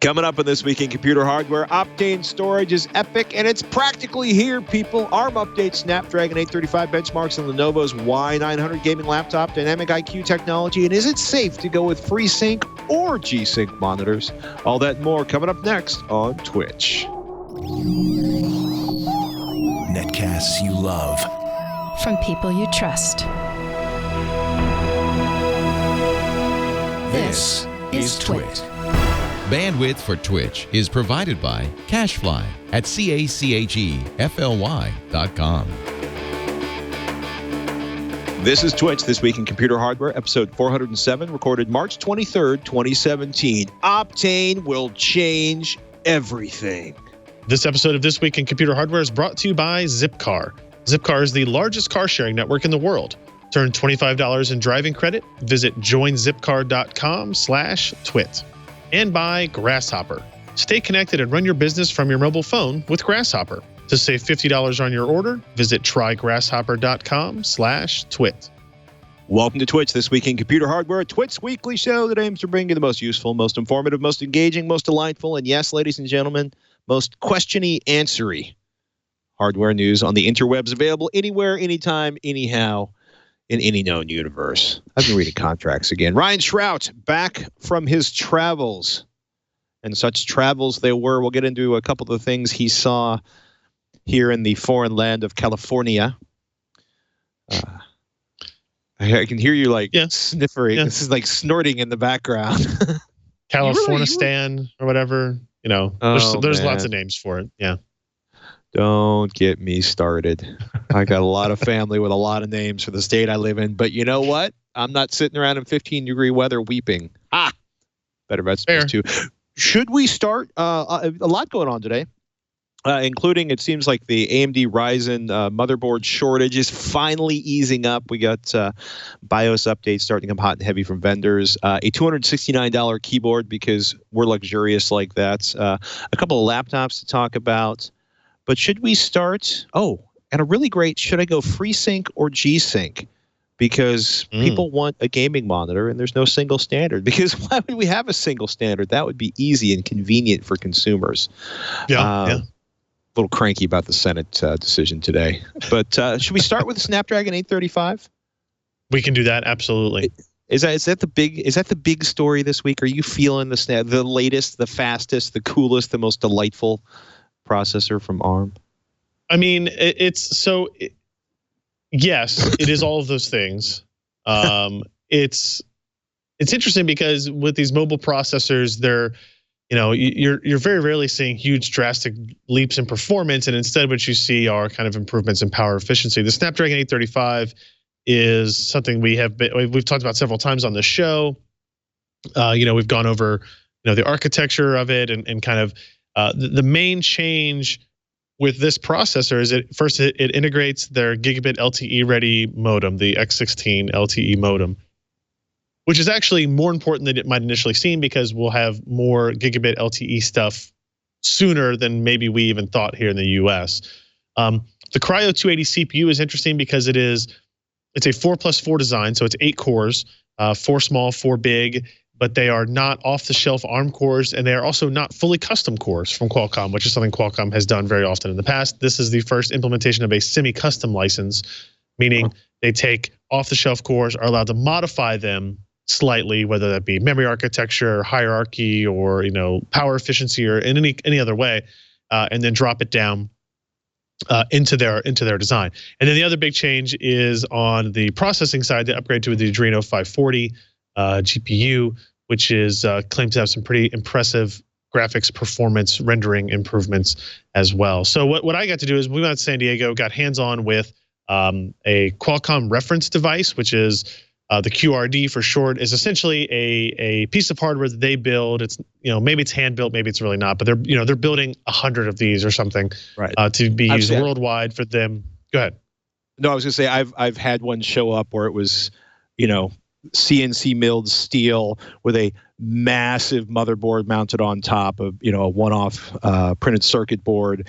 Coming up on This Week in Computer Hardware, Optane storage is epic, and it's practically here, people. ARM updates Snapdragon 835 benchmarks and Lenovo's Y900 gaming laptop, DynamIQ technology, and is it safe to go with FreeSync or G-Sync monitors? All that and more coming up next on TWiCH. Netcasts you love. From people you trust. This is TWiCH. Bandwidth for TWiCH is provided by CacheFly at CACHEFLY.com. This is TWiCH, This Week in Computer Hardware, episode 407, recorded March 23rd, 2017. Optane will change everything. This episode of This Week in Computer Hardware is brought to you by Zipcar. Zipcar is the largest car-sharing network in the world. To earn $25 in driving credit, visit joinzipcar.com/twit. And by Grasshopper. Stay connected and run your business from your mobile phone with Grasshopper. To save $50 on your order, visit trygrasshopper.com/twit. Welcome to TWiCH, This Week in Computer Hardware, TWiCH's weekly show that aims to bring you the most useful, most informative, most engaging, most delightful, and yes, ladies and gentlemen, most questiony, answery hardware news on the interwebs, available anywhere, anytime, anyhow, in any known universe. I've been reading contracts again. Ryan Shrout back from his travels, and such travels they were. We'll get into a couple of the things he saw here in the foreign land of California. I can hear you sniffering. Yeah. This is like snorting in the background. Californistan or whatever. You know, there's lots of names for it. Yeah. Don't get me started. I got a lot of family with a lot of names for the state I live in, but you know what? I'm not sitting around in 15-degree weather weeping. Better vegetables too. Should we start? A lot going on today, including it seems like the AMD Ryzen motherboard shortage is finally easing up. We got BIOS updates starting to come hot and heavy from vendors. A $269 keyboard because we're luxurious like that. A couple of laptops to talk about. But should we start? And a really great, should I go FreeSync or G-Sync? Because people want a gaming monitor and there's no single standard. Because why would we have a single standard? That would be easy and convenient for consumers. A little cranky about the Senate decision today. But should we start with the Snapdragon 835? We can do that, absolutely. Is that the big story this week? Are you feeling the latest, the fastest, the coolest, the most delightful processor from ARM? I mean, yes, it is all of those things. It's interesting because with these mobile processors, you're very rarely seeing huge drastic leaps in performance, and instead what you see are kind of improvements in power efficiency. The Snapdragon 835 is something we've talked about several times on the show. We've gone over the architecture of it and kind of the main change with this processor is it integrates their gigabit LTE ready modem, the X16 LTE modem, which is actually more important than it might initially seem because we'll have more gigabit LTE stuff sooner than maybe we even thought here in the US. The Cryo 280 CPU is interesting because it's a 4+4 design, so it's 8 cores, 4 small, 4 big. But they are not off-the-shelf ARM cores, and they are also not fully custom cores from Qualcomm, which is something Qualcomm has done very often in the past. This is the first implementation of a semi-custom license, meaning they take off-the-shelf cores, are allowed to modify them slightly, whether that be memory architecture, hierarchy, or power efficiency, or in any other way, and then drop it down into their design. And then the other big change is on the processing side. They upgrade to the Adreno 540. GPU, which is claimed to have some pretty impressive graphics performance rendering improvements as well. So what I got to do is we went to San Diego, got hands-on with a Qualcomm reference device, which is the QRD for short, is essentially a piece of hardware that they build. It's maybe it's hand built, maybe it's really not, but they're building 100 of these or something, right, to be used worldwide for them. Go ahead. No, I was gonna say I've had one show up where it was CNC milled steel with a massive motherboard mounted on top of, a one-off printed circuit board,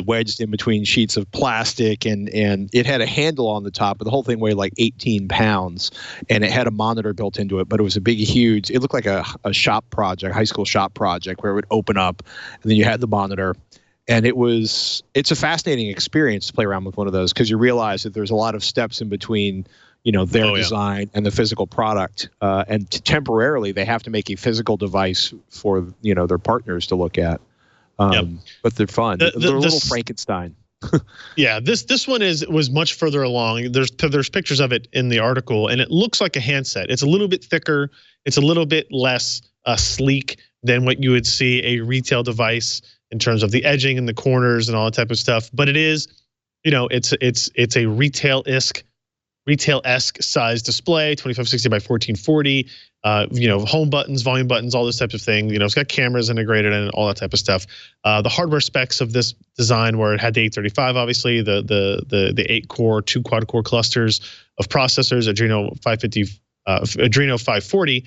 wedged in between sheets of plastic, and it had a handle on the top, but the whole thing weighed like 18 pounds, and it had a monitor built into it, but it was a big, huge, it looked like a shop project, high school shop project, where it would open up, and then you had the monitor. And it's a fascinating experience to play around with one of those, because you realize that there's a lot of steps in between their design and the physical product. And temporarily, they have to make a physical device for, their partners to look at. But they're fun. They're a little Frankenstein. Yeah, this one was much further along. There's pictures of it in the article, and it looks like a handset. It's a little bit thicker. It's a little bit less sleek than what you would see a retail device in terms of the edging and the corners and all that type of stuff. But it is, it's a retail-esque size display, 2560 by 1440, home buttons, volume buttons, all those types of things. It's got cameras integrated and all that type of stuff. The hardware specs of this design, where it had the 835, obviously, the 8-core, 2 quad-core clusters of processors, Adreno 540,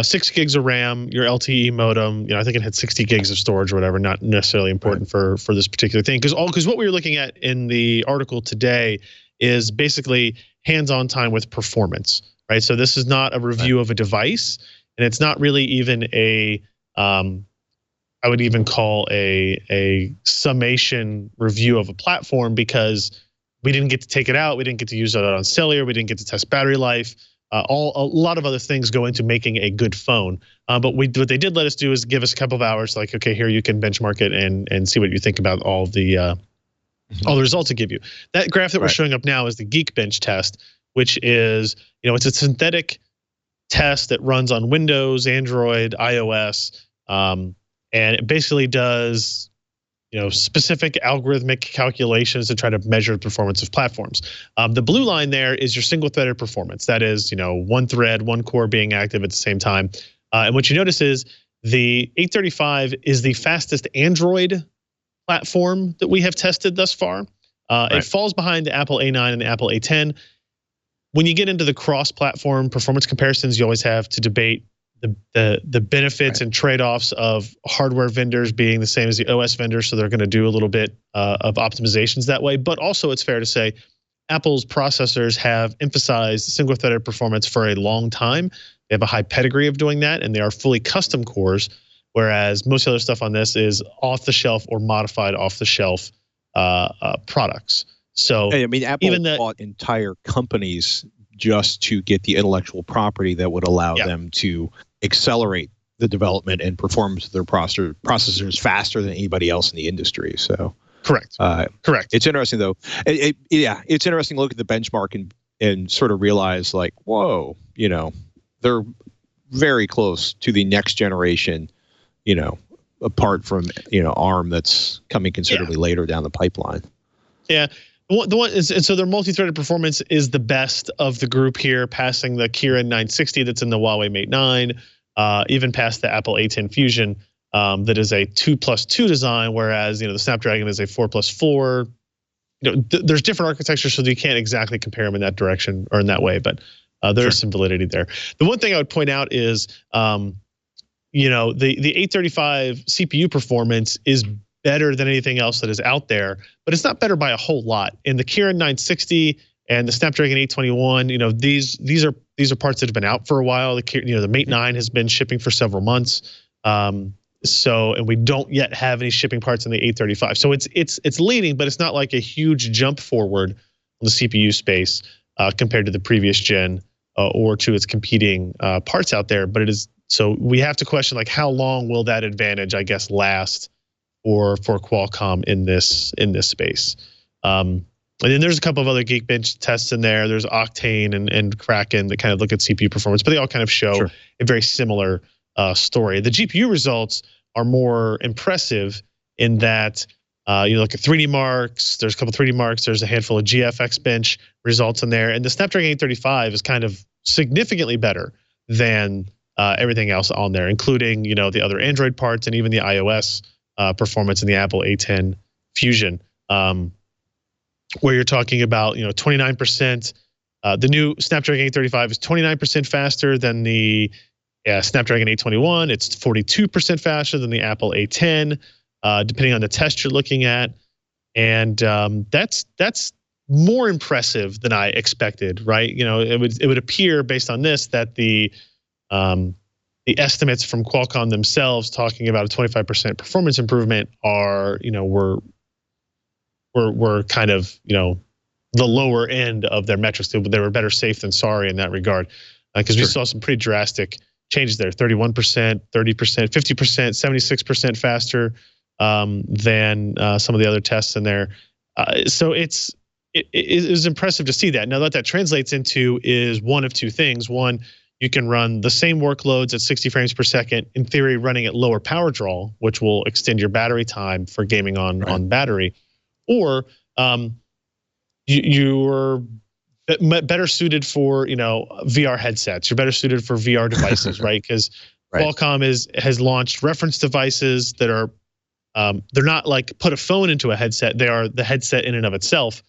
6 gigs of RAM, your LTE modem. I think it had 60 gigs of storage or whatever. Not necessarily important for this particular thing, because what we were looking at in the article today is basically hands-on time with performance, right? So this is not a review of a device, and it's not really even I would even call a summation review of a platform, because we didn't get to take it out, we didn't get to use it on cellular, we didn't get to test battery life. A lot of other things go into making a good phone. But what they did let us do is give us a couple of hours, like, okay, here you can benchmark it and see what you think about all the results it give you. That graph that we're showing up now is the Geekbench test, which is, it's a synthetic test that runs on Windows, Android, iOS, and it basically does specific algorithmic calculations to try to measure the performance of platforms. The blue line there is your single-threaded performance. That is, one thread, one core being active at the same time. And what you notice is the 835 is the fastest Android platform that we have tested thus far. It falls behind the Apple A9 and the Apple A10. When you get into the cross-platform performance comparisons, you always have to debate the benefits and trade-offs of hardware vendors being the same as the OS vendors, so they're going to do a little bit of optimizations that way. But also, it's fair to say Apple's processors have emphasized single-threaded performance for a long time. They have a high pedigree of doing that, and they are fully custom cores, whereas most other stuff on this is off-the-shelf or modified off-the-shelf products. So I mean, Apple bought entire companies just to get the intellectual property that would allow them to accelerate the development and performance of their processors faster than anybody else in the industry. So correct. It's interesting though. It's interesting to look at the benchmark and sort of realize, like, whoa, they're very close to the next generation, apart from ARM that's coming considerably later down the pipeline. Yeah. The one is, and so their multi-threaded performance is the best of the group here, passing the Kirin 960 that's in the Huawei Mate 9, even past the Apple A10 Fusion that is a 2+2 design, whereas the Snapdragon is a 4+4. There's different architecture, so you can't exactly compare them in that direction or in that way, but there is some validity there. The one thing I would point out is, the 835 CPU performance is better than anything else that is out there, but it's not better by a whole lot. In the Kirin 960 and the Snapdragon 821, these are parts that have been out for a while. The Mate 9 has been shipping for several months, and we don't yet have any shipping parts in the 835. So it's leading, but it's not like a huge jump forward on the CPU space compared to the previous gen or to its competing parts out there. But it is, so we have to question, like, how long will that advantage, I guess, last for Qualcomm in this space. And then there's a couple of other Geekbench tests in there. There's Octane and Kraken that kind of look at CPU performance, but they all kind of show a very similar story. The GPU results are more impressive in that you look at 3D marks. There's a couple 3D marks. There's a handful of GFX bench results in there, and the Snapdragon 835 is kind of significantly better than everything else on there, including the other Android parts and even the iOS performance in the Apple A10 Fusion, where you're talking about 29% The new Snapdragon 835 is 29% faster than the Snapdragon 821. It's 42% faster than the Apple A10, depending on the test you're looking at. And that's more impressive than I expected, right? You know, it would appear based on this that the estimates from Qualcomm themselves talking about a 25% performance improvement are, you know, were kind of, you know, the lower end of their metrics. They were better safe than sorry in that regard, because we saw some pretty drastic changes there: 31%, 30%, 50%, 76% faster than some of the other tests in there. So it is impressive to see that. Now, what that translates into is one of two things. One, you can run the same workloads at 60 frames per second, in theory, running at lower power draw, which will extend your battery time for gaming on battery. Or you're better suited for, you know, VR headsets. You're better suited for VR devices, right? Because Qualcomm has launched reference devices that are they're not like put a phone into a headset. They are the headset in and of itself,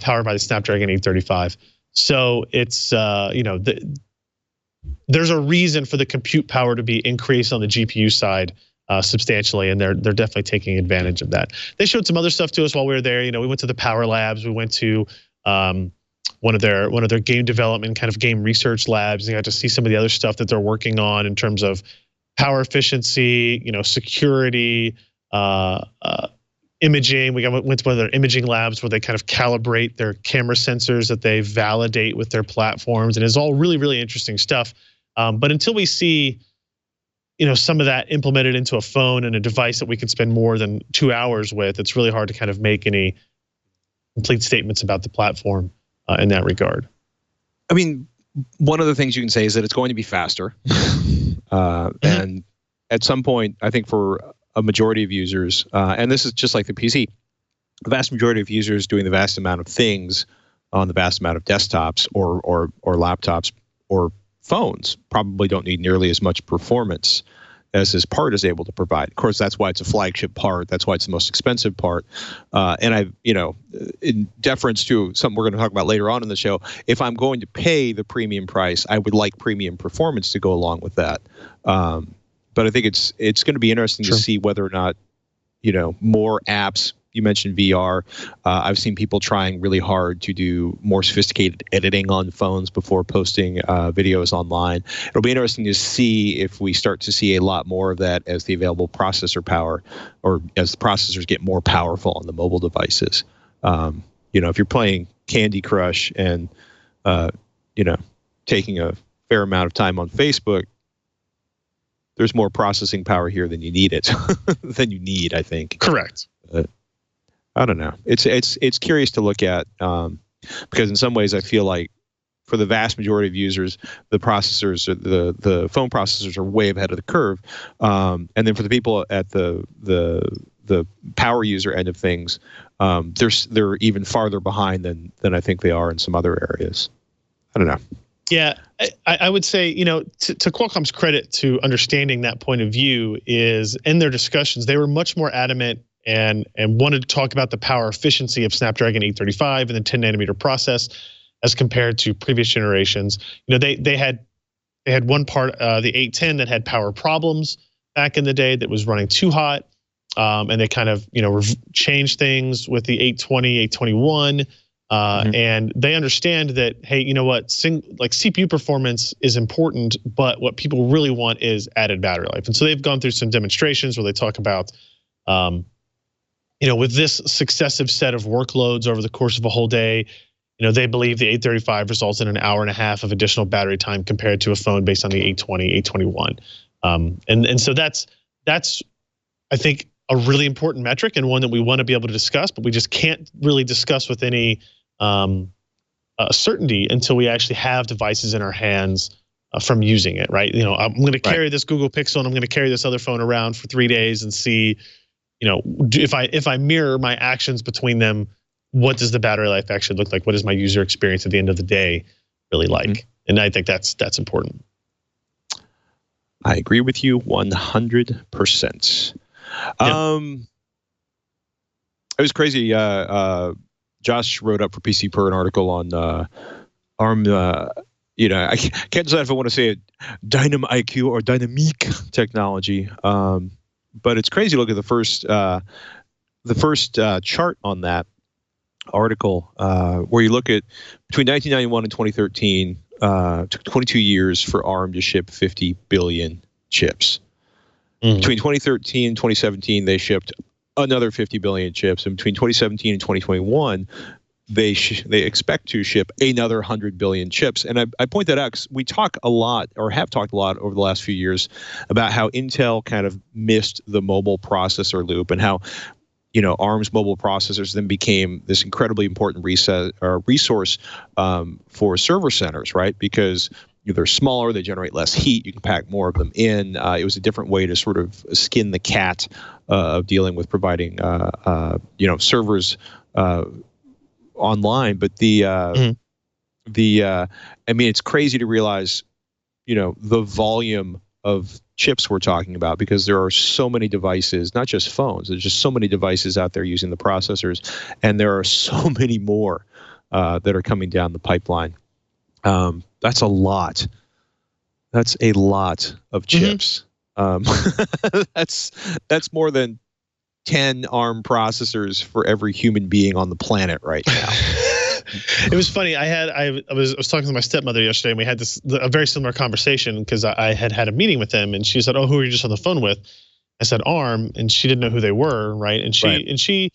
powered by the Snapdragon 835. So it's you know, there's a reason for the compute power to be increased on the GPU side substantially, and they're definitely taking advantage of that. They showed some other stuff to us while we were there. You know, we went to the Power Labs. We went to one of their game development, kind of game research labs. And got to see some of the other stuff that they're working on in terms of power efficiency, you know, security, imaging. We went to one of their imaging labs where they kind of calibrate their camera sensors that they validate with their platforms, and it's all really, really interesting stuff. But until we see, you know, some of that implemented into a phone and a device that we can spend more than 2 hours with, it's really hard to kind of make any complete statements about the platform in that regard. I mean, one of the things you can say is that it's going to be faster. And at some point, I think for a majority of users, and this is just like the PC, the vast majority of users doing the vast amount of things on the vast amount of desktops or laptops or phones probably don't need nearly as much performance as this part is able to provide. Of course, that's why it's a flagship part. That's why it's the most expensive part. And I, you know, in deference to something we're going to talk about later on in the show, if I'm going to pay the premium price, I would like premium performance to go along with that. But I think it's going to be interesting to see whether or not, you know, more apps. You mentioned VR. I've seen people trying really hard to do more sophisticated editing on phones before posting videos online. It'll be interesting to see if we start to see a lot more of that as the available processor power, or as the processors get more powerful on the mobile devices. You know, if you're playing Candy Crush and, you know, taking a fair amount of time on Facebook, there's more processing power here than you need I think. Correct. I don't know. It's curious to look at, because in some ways I feel like for the vast majority of users, the processors, the phone processors are way ahead of the curve, and then for the people at the power user end of things, they're even farther behind than I think they are in some other areas. I don't know. Yeah, I would say, you know, to Qualcomm's credit to understanding that point of view is in their discussions, they were much more adamant and wanted to talk about the power efficiency of Snapdragon 835 and the 10 nanometer process as compared to previous generations. You know, they had one part, the 810, that had power problems back in the day that was running too hot, and they kind of, you know, changed things with the 820, 821. And they understand that, hey, you know what, like CPU performance is important, but what people really want is added battery life. And so they've gone through some demonstrations where they talk about, you know, with this successive set of workloads over the course of a whole day, you know, they believe the 835 results in an hour and a half of additional battery time compared to a phone based on the 820, 821. And so that's I think a really important metric, and one that we want to be able to discuss, but we just can't really discuss with any certainty until we actually have devices in our hands from using it, right? You know, I'm going to carry this Google Pixel and I'm going to carry this other phone around for 3 days and see, you know, if I mirror my actions between them, what does the battery life actually look like? What is my user experience at the end of the day really like? And I think that's important. I agree with you 100%. It was crazy. Josh wrote up for PC Per an article on ARM, I can't decide if I want to say it DynamIQ or DynamIQ technology. But it's crazy to look at the first chart on that article, where you look at between 1991 and 2013, took 22 years for ARM to ship 50 billion chips. Between 2013 and 2017, they shipped another 50 billion chips, and between 2017 and 2021, they expect to ship another 100 billion chips. And I point that out because we talk a lot, or have talked a lot over the last few years, about how Intel kind of missed the mobile processor loop, and how ARM's mobile processors then became this incredibly important resource for server centers, right? Because they're smaller, they generate less heat, you can pack more of them in. It was a different way to sort of skin the cat of dealing with providing, servers online. But it's crazy to realize, the volume of chips we're talking about, because there are so many devices, not just phones, there's just so many devices out there using the processors, and there are so many more that are coming down the pipeline. That's a lot. That's a lot of chips. That's more than 10 ARM processors for every human being on the planet right now. It was funny. I was talking to my stepmother yesterday, and we had a very similar conversation, because I had a meeting with them, and she said, "Oh, who are you just on the phone with?" I said, "ARM," and she didn't know who they were, right? And she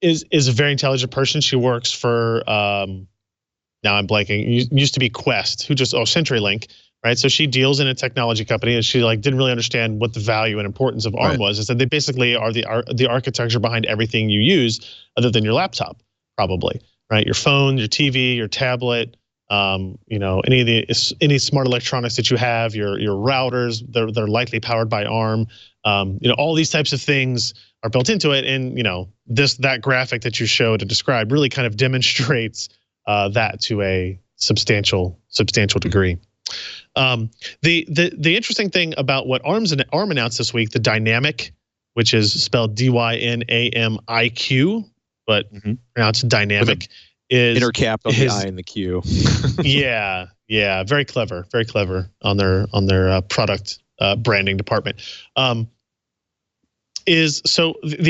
is a very intelligent person. She works for now I'm blanking. Used to be Quest, CenturyLink, right? So she deals in a technology company, and she didn't really understand what the value and importance of ARM was. And so they basically are the architecture behind everything you use, other than your laptop, probably. Right, your phone, your TV, your tablet, any smart electronics that you have, your routers, they're likely powered by ARM. All these types of things are built into it, and that graphic that you showed and described really kind of demonstrates that to a substantial degree. The interesting thing about what ARM announced this week, the DynamIQ, which is spelled DYNAMIQ, but pronounced dynamic, is intercapped on the I and the Q. yeah, very clever on their product branding department. The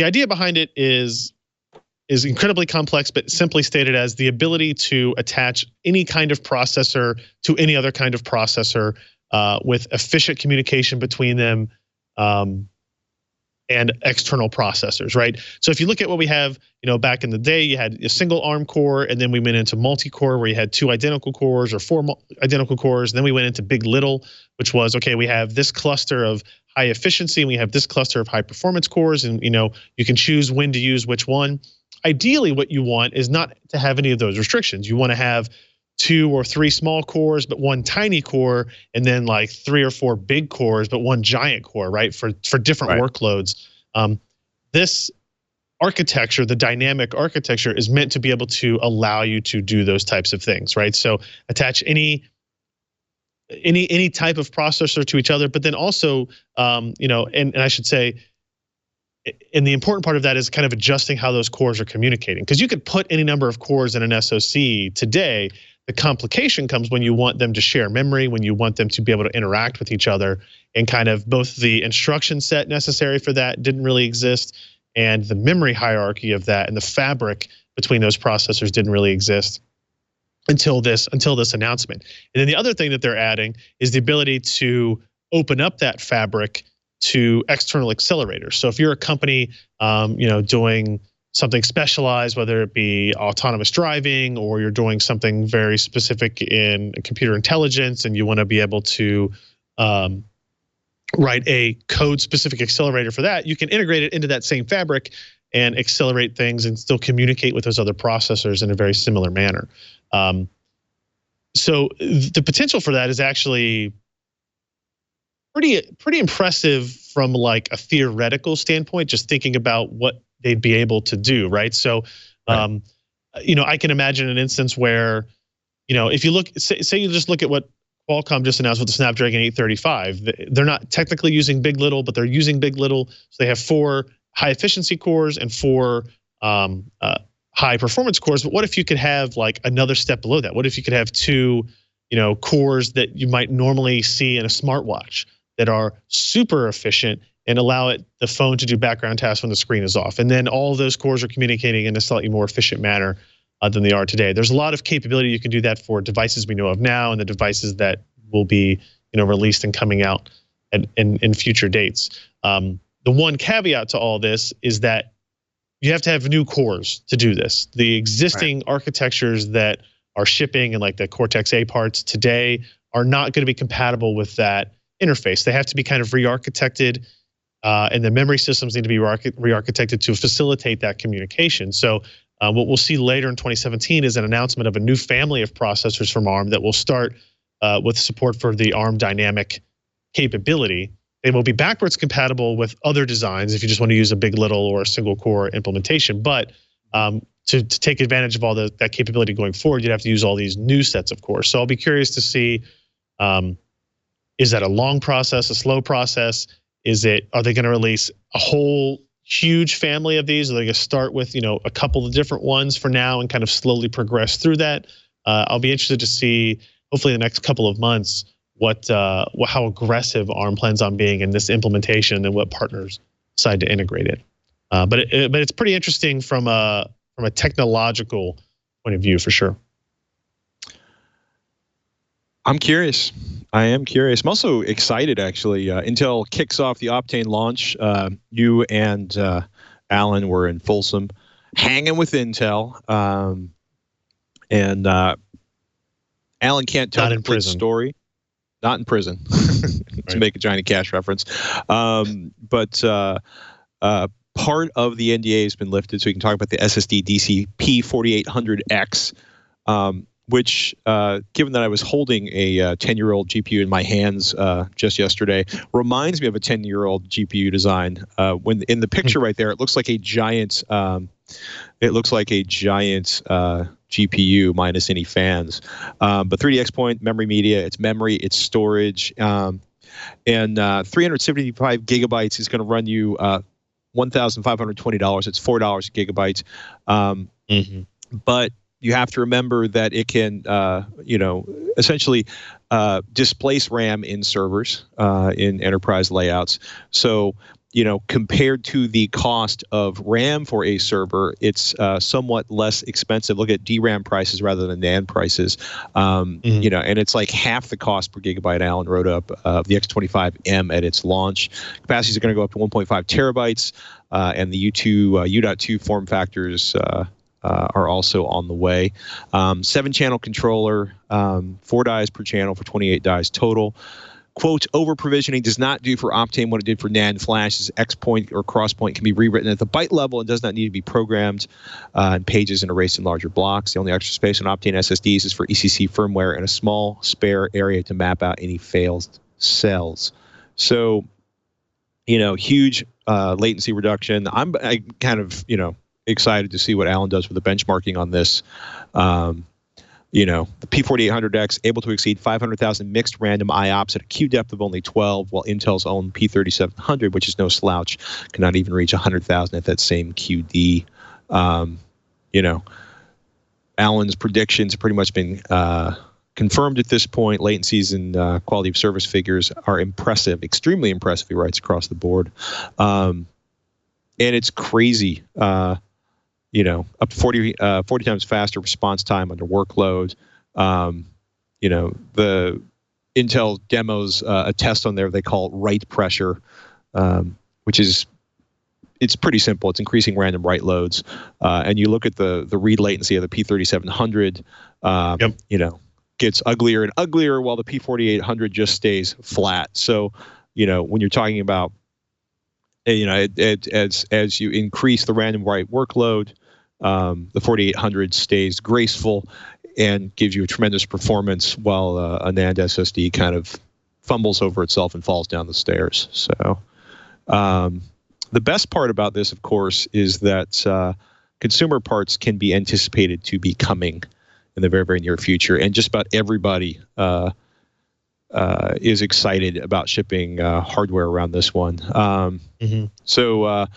idea behind it is incredibly complex, but simply stated as the ability to attach any kind of processor to any other kind of processor with efficient communication between them. And external processors, right? So if you look at what we have, back in the day, you had a single ARM core, and then we went into multi-core, where you had 2 identical cores or 4 identical cores. And then we went into big. LITTLE, which was, okay, we have this cluster of high efficiency, and we have this cluster of high performance cores, and you can choose when to use which one. Ideally, what you want is not to have any of those restrictions. You want to have 2 or 3 small cores, but 1 tiny core, and then 3 or 4 big cores, but 1 giant core, right? For different workloads. This architecture, the dynamic architecture, is meant to be able to allow you to do those types of things, right? So attach any type of processor to each other, but then also, and I should say, and the important part of that is kind of adjusting how those cores are communicating, because you could put any number of cores in an SoC today. The complication comes when you want them to share memory, when you want them to be able to interact with each other, and kind of both the instruction set necessary for that didn't really exist, and the memory hierarchy of that and the fabric between those processors didn't really exist until this announcement. And then the other thing that they're adding is the ability to open up that fabric to external accelerators. So if you're a company, doing something specialized, whether it be autonomous driving, or you're doing something very specific in computer intelligence, and you want to be able to write a code-specific accelerator for that, you can integrate it into that same fabric and accelerate things and still communicate with those other processors in a very similar manner. So the potential for that is actually pretty impressive from a theoretical standpoint, just thinking about what they'd be able to do, right? So, I can imagine an instance where, if you look, say you just look at what Qualcomm just announced with the Snapdragon 835, they're not technically using big. LITTLE, but they're using big. LITTLE. So they have 4 high efficiency cores and 4 high performance cores, but what if you could have like another step below that? What if you could have two, cores that you might normally see in a smartwatch that are super efficient and allow the phone to do background tasks when the screen is off? And then all of those cores are communicating in a slightly more efficient manner than they are today. There's a lot of capability you can do that for devices we know of now and the devices that will be, released and coming out in future dates. The one caveat to all this is that you have to have new cores to do this. The existing architectures that are shipping and like the Cortex-A parts today are not going to be compatible with that interface. They have to be kind of re-architected, and the memory systems need to be re-architected to facilitate that communication. So what we'll see later in 2017 is an announcement of a new family of processors from ARM that will start with support for the ARM dynamic capability. They will be backwards compatible with other designs if you just want to use a big little or a single core implementation. But to take advantage of all that capability going forward, you'd have to use all these new sets of cores. So I'll be curious to see, is that a long process, a slow process? Are they going to release a whole huge family of these? Are they going to start with a couple of different ones for now and kind of slowly progress through that? I'll be interested to see, hopefully in the next couple of months, how aggressive ARM plans on being in this implementation and what partners decide to integrate it. But it's pretty interesting from a technological point of view for sure. I'm curious. I am curious. I'm also excited actually. Intel kicks off the Optane launch. You and Alan were in Folsom, hanging with Intel, and Alan can't tell the complete story. Not in prison, to make a Johnny Cash reference. But part of the NDA has been lifted, so we can talk about the SSD DCP4800X, which, given that I was holding a 10-year-old GPU in my hands just yesterday, reminds me of a 10-year-old GPU design. When in the picture right there, it looks like a giant. GPU minus any fans, but 3D XPoint, memory media, it's memory, it's storage, and 375 gigabytes is going to run you $1,520. It's $4 a gigabyte, but you have to remember that it can, essentially displace RAM in servers in enterprise layouts. So, compared to the cost of RAM for a server, it's somewhat less expensive. Look at DRAM prices rather than NAND prices, and it's like half the cost per gigabyte. Alan wrote up of the X25M at its launch. Capacities are going to go up to 1.5 terabytes, and the U.2 form factors are also on the way. 7-channel controller, 4 dies per channel for 28 dies total. Quote, over provisioning does not do for Optane what it did for NAND flash. As XPoint or Crosspoint can be rewritten at the byte level and does not need to be programmed in pages and erased in larger blocks. The only extra space on Optane SSDs is for ECC firmware and a small spare area to map out any failed cells. So, huge latency reduction. I'm kind of, excited to see what Alan does with the benchmarking on this. The P4800X able to exceed 500,000 mixed random IOPS at a Q depth of only 12, while Intel's own P3700, which is no slouch, cannot even reach 100,000 at that same QD. Alan's predictions have pretty much been confirmed at this point. Latencies and quality of service figures are impressive, extremely impressive, he writes, across the board. And it's crazy. Up to 40 times faster response time under workload. The Intel demos a test on there they call it write pressure, which is, it's pretty simple. It's increasing random write loads. And you look at the read latency of the P3700, gets uglier and uglier while the P4800 just stays flat. So, when you're talking about, as you increase the random write workload, the 4800 stays graceful and gives you a tremendous performance while a NAND SSD kind of fumbles over itself and falls down the stairs. So the best part about this, of course, is that consumer parts can be anticipated to be coming in the very, very near future. And just about everybody is excited about shipping hardware around this one. So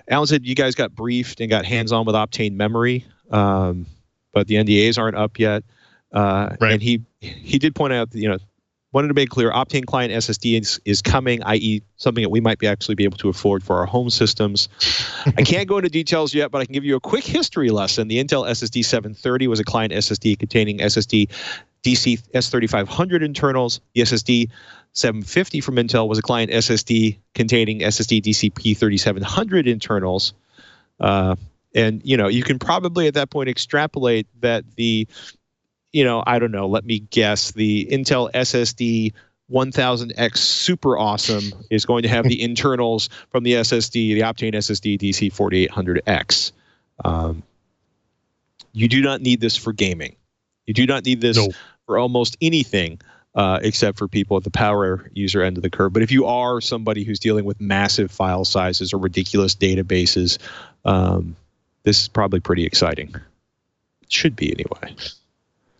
Alan said you guys got briefed and got hands-on with Optane memory. but the NDAs aren't up yet. Right. And he did point out that, wanted to make clear, Optane client SSD is coming, i.e. something that we might actually be able to afford for our home systems. I can't go into details yet, but I can give you a quick history lesson. The Intel SSD 730 was a client SSD containing SSD DC S3500 internals. The SSD 750 from Intel was a client SSD containing SSD DCP 3700 internals. And, you can probably at that point extrapolate that the, I don't know, let me guess, the Intel SSD 1000X super awesome is going to have the internals from the Optane SSD DC4800X. You do not need this for gaming. You do not need this for almost anything except for people at the power user end of the curve. But if you are somebody who's dealing with massive file sizes or ridiculous databases, this is probably pretty exciting. It should be anyway.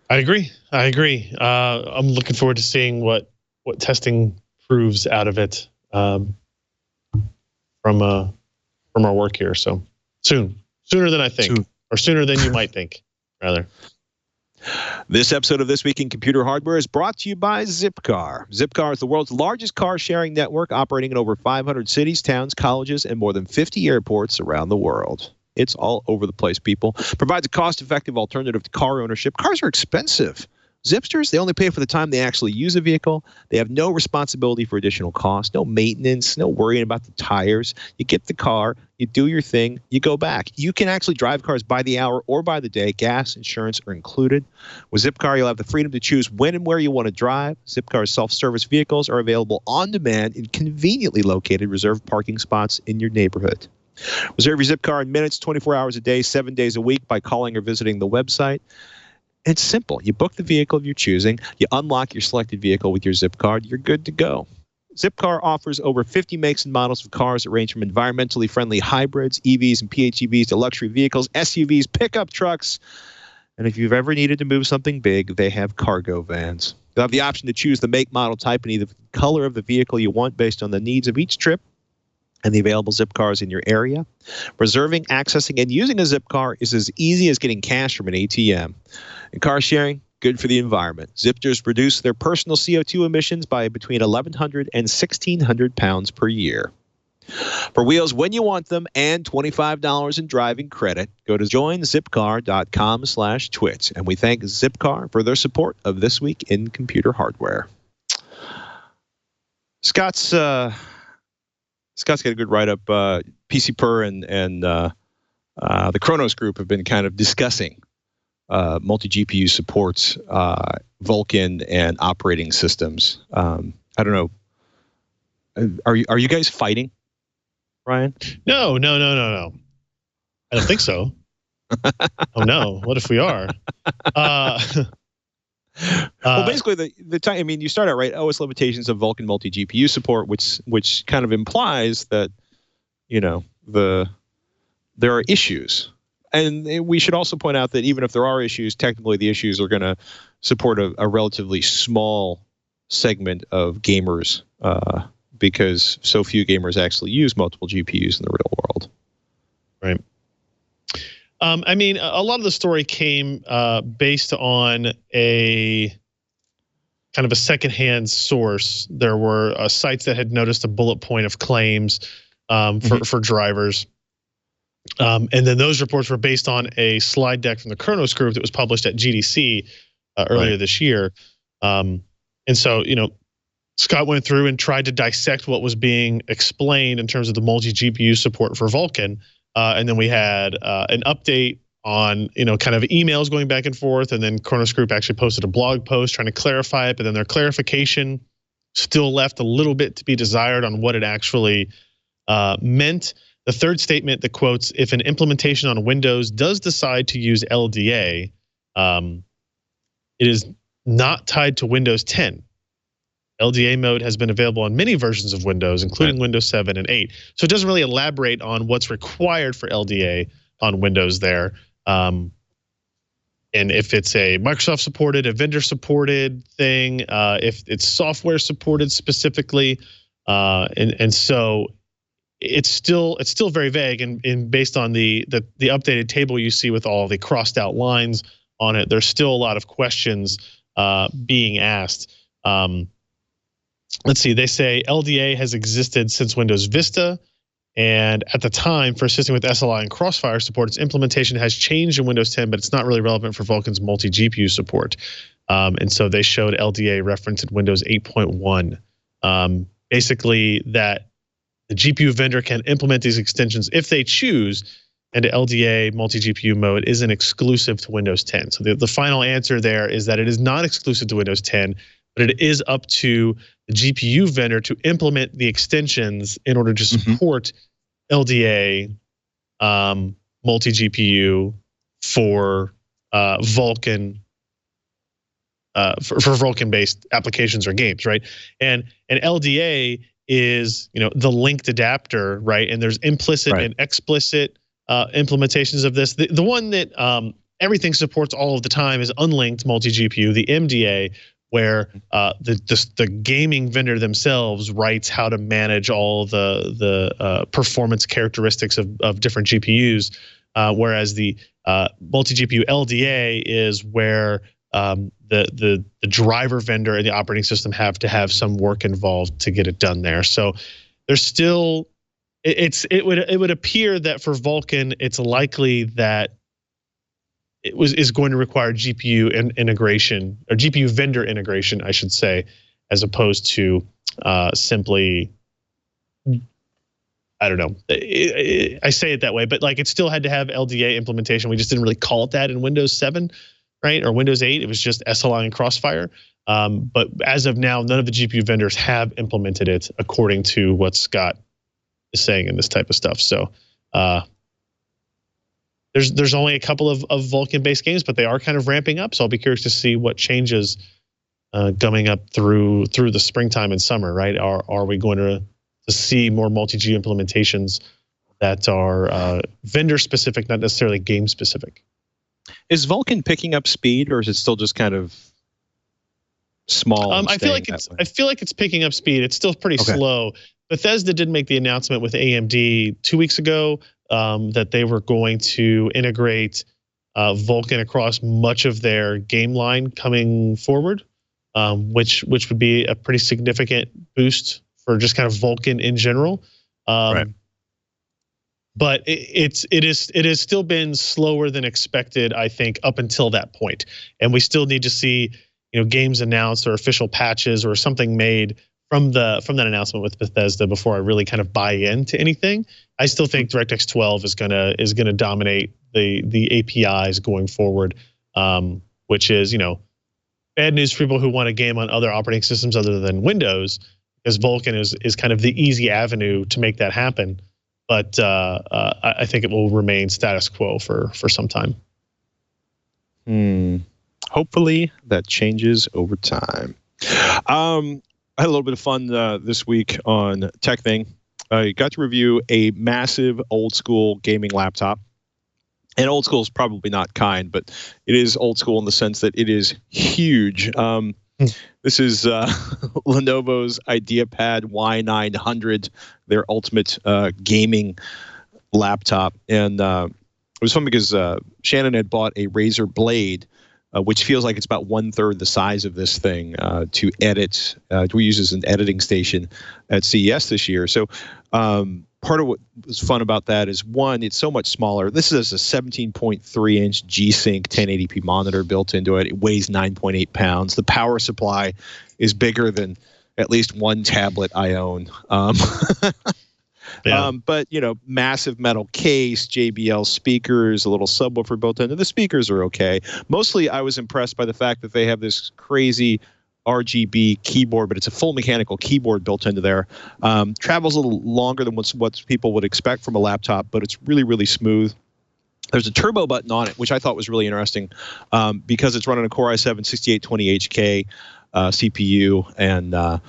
I agree. I'm looking forward to seeing what testing proves out of it from our work here. So sooner than I think, or sooner than you might think, rather. This episode of This Week in Computer Hardware is brought to you by Zipcar. Zipcar is the world's largest car sharing network, operating in over 500 cities, towns, colleges, and more than 50 airports around the world. It's all over the place, people. Provides a cost-effective alternative to car ownership. Cars are expensive. Zipsters, they only pay for the time they actually use a vehicle. They have no responsibility for additional costs, no maintenance, no worrying about the tires. You get the car, you do your thing, you go back. You can actually drive cars by the hour or by the day. Gas, insurance are included. With Zipcar, you'll have the freedom to choose when and where you want to drive. Zipcar's self-service vehicles are available on demand in conveniently located reserved parking spots in your neighborhood. Reserve your Zipcar in minutes, 24 hours a day, 7 days a week by calling or visiting the website. It's simple. You book the vehicle of your choosing, you unlock your selected vehicle with your Zip card, you're good to go. Zipcar offers over 50 makes and models of cars that range from environmentally friendly hybrids, EVs and PHEVs to luxury vehicles, SUVs, pickup trucks. And if you've ever needed to move something big, they have cargo vans. You'll have the option to choose the make, model, type, and either color of the vehicle you want based on the needs of each trip and the available Zipcars in your area. Reserving, accessing, and using a Zipcar is as easy as getting cash from an ATM. And car sharing, good for the environment. Zipsters reduce their personal CO2 emissions by between 1,100 and 1,600 pounds per year. For wheels when you want them and $25 in driving credit, go to joinzipcar.com/twitch. And we thank Zipcar for their support of This Week in Computer Hardware. Scott's got a good write-up. PC Per and the Kronos Group have been kind of discussing multi-GPU supports, Vulkan, and operating systems. I don't know. Are you guys fighting, Ryan? No. I don't think so. Oh no! What if we are? Well, basically, the time. I mean, you start out right. OS limitations of Vulkan multi-GPU support, which kind of implies that, there are issues, and we should also point out that even if there are issues, technically the issues are going to support a relatively small segment of gamers, because so few gamers actually use multiple GPUs in the real world. Right. I mean, a lot of the story came based on a kind of a secondhand source. There were sites that had noticed a bullet point of claims for drivers. And then those reports were based on a slide deck from the Kronos Group that was published at GDC earlier this year. And so, Scott went through and tried to dissect what was being explained in terms of the multi-GPU support for Vulkan. And then we had an update on, kind of emails going back and forth. And then Kronos Group actually posted a blog post trying to clarify it. But then their clarification still left a little bit to be desired on what it actually meant. The third statement that quotes, if an implementation on Windows does decide to use LDA, it is not tied to Windows 10. LDA mode has been available on many versions of Windows, including Windows 7 and 8. So it doesn't really elaborate on what's required for LDA on Windows there. And if it's a Microsoft supported, a vendor supported thing, if it's software supported specifically. And so it's still very vague, and based on the updated table you see with all the crossed out lines on it, there's still a lot of questions being asked. Let's see. They say LDA has existed since Windows Vista, and at the time, for assisting with SLI and Crossfire support, its implementation has changed in Windows 10, but it's not really relevant for Vulkan's multi-GPU support. And so they showed LDA reference in Windows 8.1. Basically, that the GPU vendor can implement these extensions if they choose, and the LDA multi-GPU mode isn't exclusive to Windows 10. So the final answer there is that it is not exclusive to Windows 10, but it is up to the GPU vendor to implement the extensions in order to support LDA multi-GPU for Vulkan, for Vulkan-based applications or games, right? And LDA is, the linked adapter, right? And there's implicit and explicit implementations of this. The one that everything supports all of the time is unlinked multi-GPU, the MDA, where the gaming vendor themselves writes how to manage all the performance characteristics of different GPUs, whereas the multi-GPU LDA is where the driver vendor and the operating system have to have some work involved to get it done there. So there's still, it would appear that for Vulkan, it's likely that is going to require GPU integration, or GPU vendor integration, I should say, as opposed to simply, I don't know. I say it that way, but like it still had to have LDA implementation. We just didn't really call it that in Windows 7, right? Or Windows 8. It was just SLI and Crossfire. But as of now, none of the GPU vendors have implemented it according to what Scott is saying in this type of stuff. So there's only a couple of Vulkan-based games, but they are kind of ramping up. So I'll be curious to see what changes coming up through the springtime and summer, right? Are we going to see more multi-G implementations that are vendor-specific, not necessarily game-specific? Is Vulkan picking up speed, or is it still just kind of small? I feel like it's picking up speed. It's still pretty slow. Bethesda did make the announcement with AMD 2 weeks ago that they were going to integrate Vulkan across much of their game line coming forward, which would be a pretty significant boost for just kind of Vulkan in general. Right. But it has still been slower than expected, I think, up until that point. And we still need to see, games announced or official patches or something made from that announcement with Bethesda before I really kind of buy into anything. I still think DirectX 12 is gonna dominate the APIs going forward, which is bad news for people who want a game on other operating systems other than Windows, because Vulkan is kind of the easy avenue to make that happen. But I think it will remain status quo for some time. Hopefully that changes over time. I had a little bit of fun this week on Tech Thing. I got to review a massive old school gaming laptop. And old school is probably not kind, but it is old school in the sense that it is huge. This is Lenovo's IdeaPad Y900, their ultimate gaming laptop. And it was fun because Shannon had bought a Razer Blade, which feels like it's about 1/3 the size of this thing, to edit, to use as an editing station at CES this year. So part of what was fun about that is, one, it's so much smaller. This is a 17.3-inch G-Sync 1080p monitor built into it. It weighs 9.8 pounds. The power supply is bigger than at least one tablet I own. But massive metal case, JBL speakers, a little subwoofer built into. The speakers are okay. Mostly, I was impressed by the fact that they have this crazy RGB keyboard, but it's a full mechanical keyboard built into there. Travels a little longer than what people would expect from a laptop, but it's really, really smooth. There's a turbo button on it, which I thought was really interesting, because it's running a Core i7 6820HK CPU and a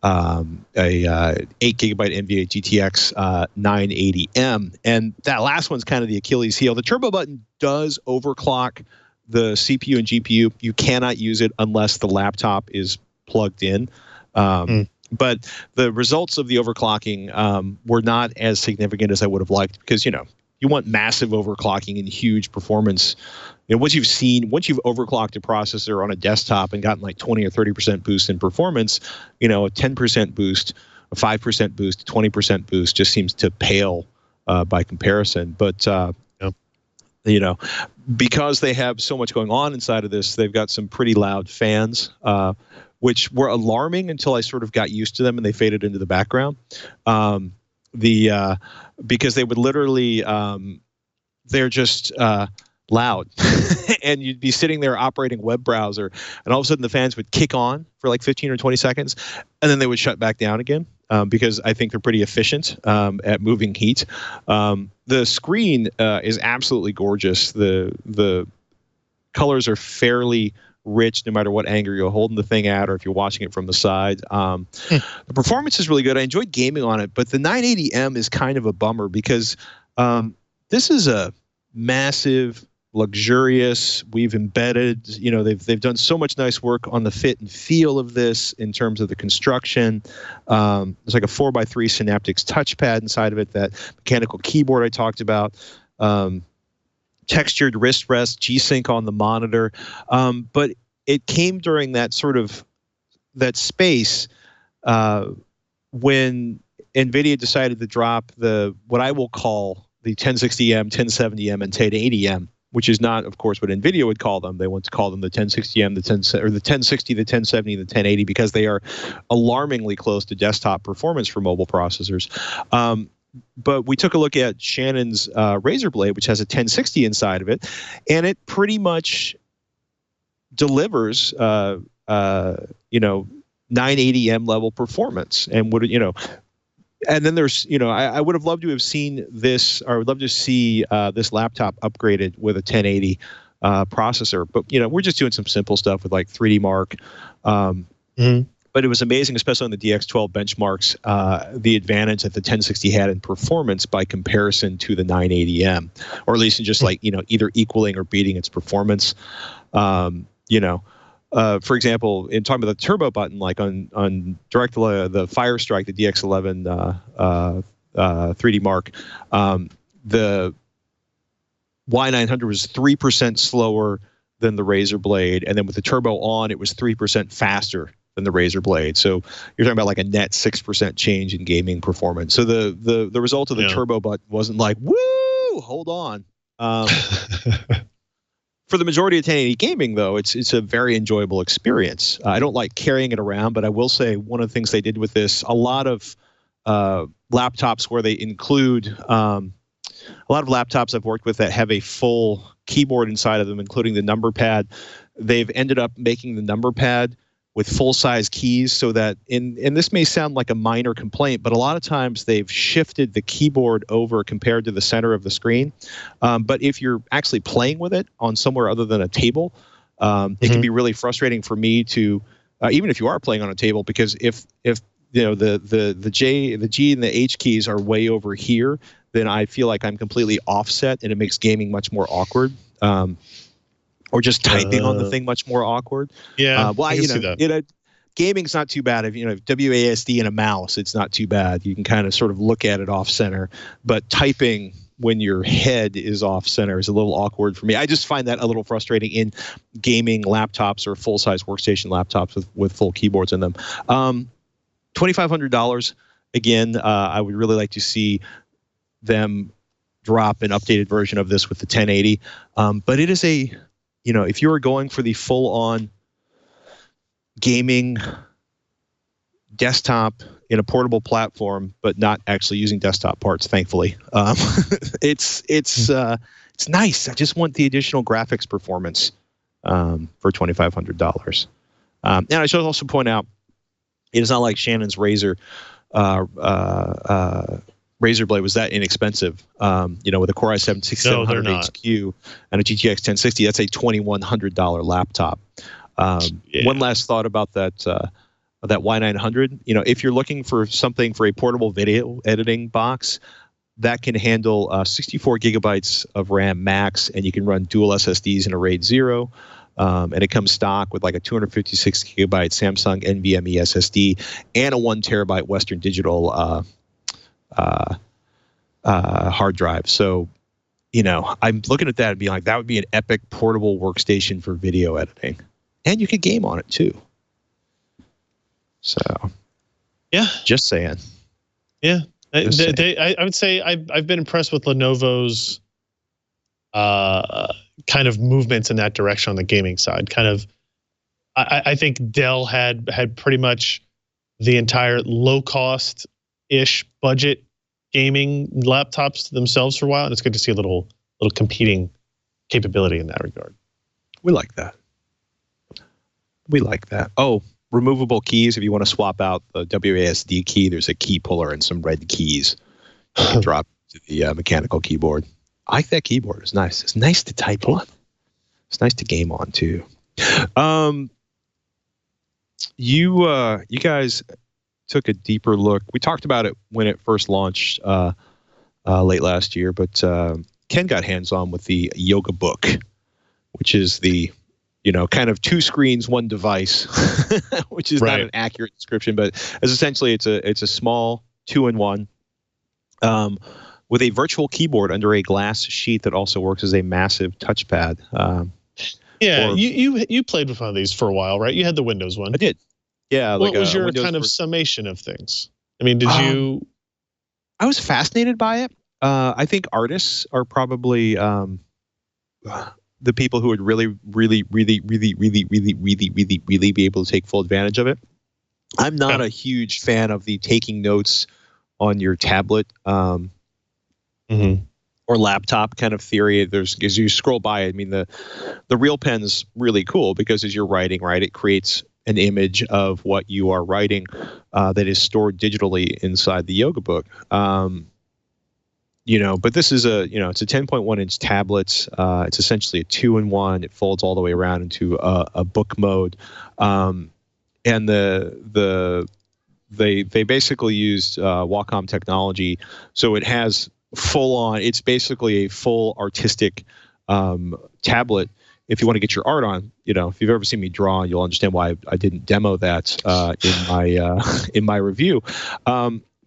8GB NVIDIA GTX 980M. And that last one's kind of the Achilles heel. The turbo button does overclock the CPU and GPU. You cannot use it unless the laptop is plugged in. And But the results of the overclocking were not as significant as I would have liked, because you want massive overclocking and huge performance. Once you've overclocked a processor on a desktop and gotten like 20 or 30% boost in performance, a 10% boost, a 5% boost, 20% boost just seems to pale by comparison. But because they have so much going on inside of this, they've got some pretty loud fans, which were alarming until I sort of got used to them and they faded into the background. Because they would literally, they're just loud, and you'd be sitting there operating a web browser, and all of a sudden the fans would kick on for like 15 or 20 seconds, and then they would shut back down again, because I think they're pretty efficient at moving heat. The screen is absolutely gorgeous. The colors are fairly rich no matter what angle you're holding the thing at or if you're watching it from the side. The performance is really good. I enjoyed gaming on it, but the 980M is kind of a bummer because this is a massive, luxurious, we've embedded, they've done so much nice work on the fit and feel of this in terms of the construction. There's like a 4x3 Synaptics touchpad inside of it, that mechanical keyboard I talked about, textured wrist rest, G-Sync on the monitor. But it came during that sort of that space when NVIDIA decided to drop what I will call the 1060M, 1070M, and 1080M, which is not, of course, what NVIDIA would call them. They want to call them the 1060M, the 1060, the 1070, the 1080, because they are alarmingly close to desktop performance for mobile processors. But we took a look at Shannon's Razer Blade, which has a 1060 inside of it, and it pretty much delivers, 980M level performance, and and then there's, I would have loved to have seen this, or I would love to see this laptop upgraded with a 1080 processor. But we're just doing some simple stuff with like 3D Mark. But it was amazing, especially on the DX12 benchmarks, the advantage that the 1060 had in performance by comparison to the 980M, or at least in just like, either equaling or beating its performance. For example, in talking about the turbo button, like on the Fire Strike, the DX11 3D Mark, the Y900 was 3% slower than the Razer Blade, and then with the turbo on, it was 3% faster than the Razer Blade. So you're talking about like a net 6% change in gaming performance. So the result of the turbo button wasn't like, woo, hold on. For the majority of 1080 gaming, though, it's a very enjoyable experience. I don't like carrying it around, but I will say one of the things they did with this, a lot of laptops where they include, a lot of laptops I've worked with that have a full keyboard inside of them, including the number pad, they've ended up making the number pad with full-size keys, so that, and this may sound like a minor complaint, but a lot of times they've shifted the keyboard over compared to the center of the screen. But if you're actually playing with it on somewhere other than a table, it can be really frustrating for me to, even if you are playing on a table, because if the G and the H keys are way over here, then I feel like I'm completely offset, and it makes gaming much more awkward. Or just typing on the thing much more awkward. Yeah, well, I see that. Gaming's not too bad. If WASD and a mouse, it's not too bad. You can kind of sort of look at it off center. But typing when your head is off center is a little awkward for me. I just find that a little frustrating in gaming laptops or full size workstation laptops with full keyboards in them. $2,500 again. I would really like to see them drop an updated version of this with the 1080. But it is if you were going for the full-on gaming desktop in a portable platform, but not actually using desktop parts, thankfully, it's nice. I just want the additional graphics performance for $2,500. And I should also point out, it is not like Shannon's Razer Blade was that inexpensive, with a Core i7 6700 HQ and a GTX 1060. That's a $2,100 laptop. One last thought about that Y900. If you're looking for something for a portable video editing box that can handle 64 gigabytes of RAM max, and you can run dual SSDs in a RAID 0, And it comes stock with like a 256 gigabyte Samsung NVMe SSD and a 1 terabyte Western Digital hard drive. So, I'm looking at that and being like, that would be an epic portable workstation for video editing, and you could game on it too. So, yeah, just saying. Yeah, I would say I've been impressed with Lenovo's kind of movements in that direction on the gaming side. Kind of, I think Dell had pretty much the entire low cost ish budget gaming laptops themselves for a while, and it's good to see a little competing capability in that regard. We like that. Oh, removable keys. If you want to swap out the WASD key, there's a key puller and some red keys you can drop to the mechanical keyboard. I like that keyboard. It's nice. It's nice to type on. It's nice to game on too. You guys took a deeper look. We talked about it when it first launched late last year, but Ken got hands-on with the Yoga Book, which is the kind of 2 screens, 1 device, which is not an accurate description, but as essentially it's a small 2-in-1 with a virtual keyboard under a glass sheet that also works as a massive touchpad. You played with one of these for a while, right? You had the Windows one. I did. Yeah. What was your kind of summation of things? I mean, did you? I was fascinated by it. I think artists are probably the people who would really be able to take full advantage of it. I'm not a huge fan of the taking notes on your tablet or laptop kind of theory. As you scroll by, I mean, the Real Pen's really cool because as you're writing, right, it creates an image of what you are writing that is stored digitally inside the Yoga Book. But this is it's a 10.1 inch tablet. It's essentially a 2-in-1. It folds all the way around into a book mode. And they basically used Wacom technology. So it has it's basically a full artistic tablet. If you want to get your art on, if you've ever seen me draw, you'll understand why I didn't demo that in my review.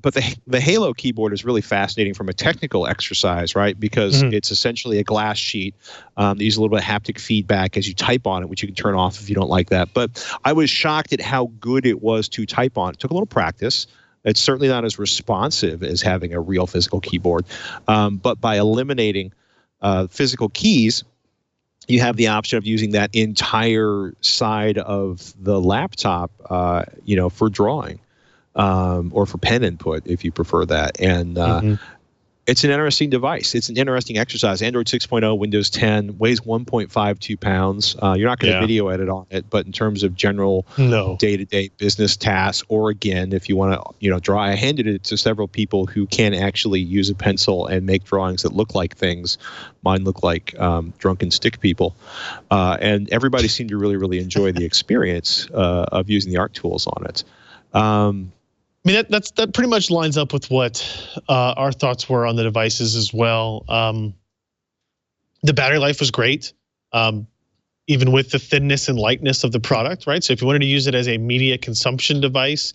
But the Halo keyboard is really fascinating from a technical exercise, right? Because it's essentially a glass sheet. They use a little bit of haptic feedback as you type on it, which you can turn off if you don't like that. But I was shocked at how good it was to type on. It took a little practice. It's certainly not as responsive as having a real physical keyboard. But by eliminating physical keys, you have the option of using that entire side of the laptop, for drawing. Or for pen input, if you prefer that. And it's an interesting device. It's an interesting exercise. Android 6.0, Windows 10, weighs 1.52 pounds. You're not going to video edit on it, but in terms of general day-to-day business tasks, or again, if you want to draw, I handed it to several people who can actually use a pencil and make drawings that look like things. Mine look like drunken stick people. And everybody seemed to really, really enjoy the experience of using the art tools on it. I mean, that pretty much lines up with what our thoughts were on the devices as well. The battery life was great, even with the thinness and lightness of the product, right? So if you wanted to use it as a media consumption device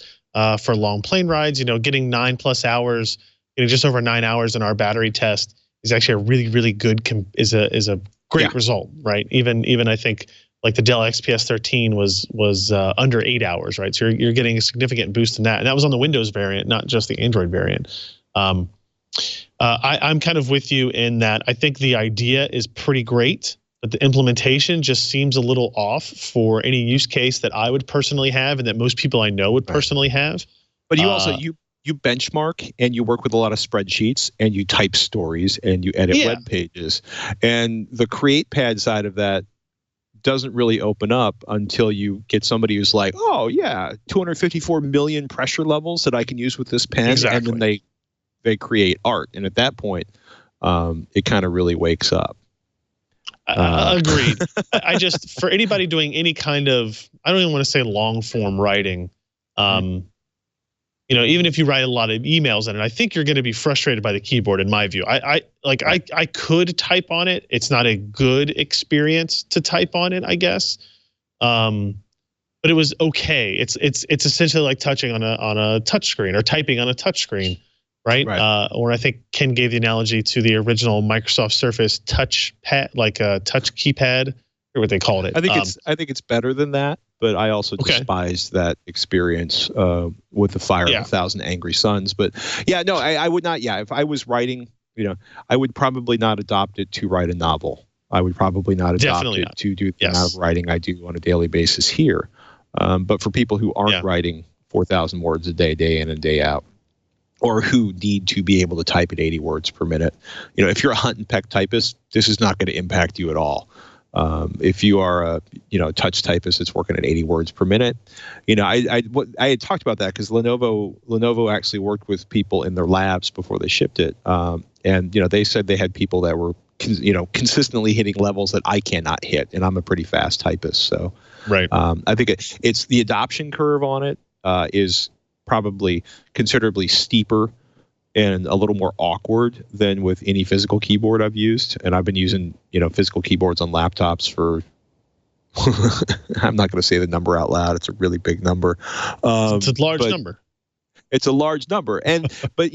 for long plane rides, getting 9+ hours, just over 9 hours in our battery test is actually a really, really good is a great result, right? Even I think, like the Dell XPS 13 was under 8 hours, right? So you're getting a significant boost in that, and that was on the Windows variant, not just the Android variant. I'm kind of with you in that. I think the idea is pretty great, but the implementation just seems a little off for any use case that I would personally have, and that most people I know would personally have. But you also you benchmark and you work with a lot of spreadsheets and you type stories and you edit web pages, and the Create Pad side of that doesn't really open up until you get somebody who's like, oh yeah, 254 million pressure levels that I can use with this pen, and then they create art, and at that point, it kind of really wakes up. Agreed. I just, for anybody doing any kind of, I don't even want to say long form writing, even if you write a lot of emails in it, I think you're going to be frustrated by the keyboard. In my view, I could type on it. It's not a good experience to type on it, I guess. But it was okay. It's essentially like touching on a touch screen or typing on a touch screen, right? Or I think Ken gave the analogy to the original Microsoft Surface touch pad, like a touch keypad, or what they called it. I think it's better than that, but I also despise that experience with the Fire of 1,000 Angry Suns. But yeah, no, I would not. Yeah, if I was writing, I would probably not adopt it to write a novel. I would probably not adopt it to do the amount of writing I do on a daily basis here. But for people who aren't writing 4,000 words a day in and day out, or who need to be able to type at 80 words per minute, if you're a hunt and peck typist, this is not going to impact you at all. If you are a touch typist that's working at 80 words per minute, I had talked about that because Lenovo actually worked with people in their labs before they shipped it, and they said they had people that were consistently hitting levels that I cannot hit, and I'm a pretty fast typist, so I think it's the adoption curve on it is probably considerably steeper and a little more awkward than with any physical keyboard I've used. And I've been using, physical keyboards on laptops for, I'm not going to say the number out loud. It's a really big number. It's a large number. It's a large number. And, but,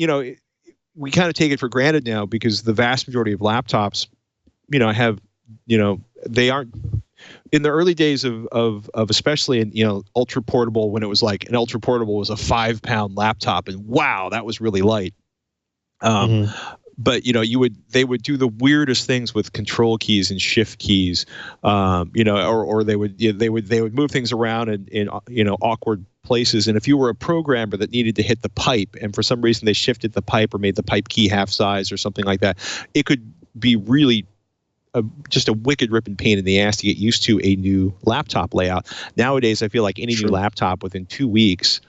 we kind of take it for granted now because the vast majority of laptops, have, they aren't, in the early days of especially in ultra portable, when it was like an ultra portable was a 5-pound laptop and wow, that was really light. But they would do the weirdest things with control keys and shift keys, or they would move things around in awkward places. And if you were a programmer that needed to hit the pipe, and for some reason they shifted the pipe or made the pipe key half size or something like that, it could be really just a wicked ripping pain in the ass to get used to a new laptop layout. Nowadays, I feel like any new laptop within 2 weeks,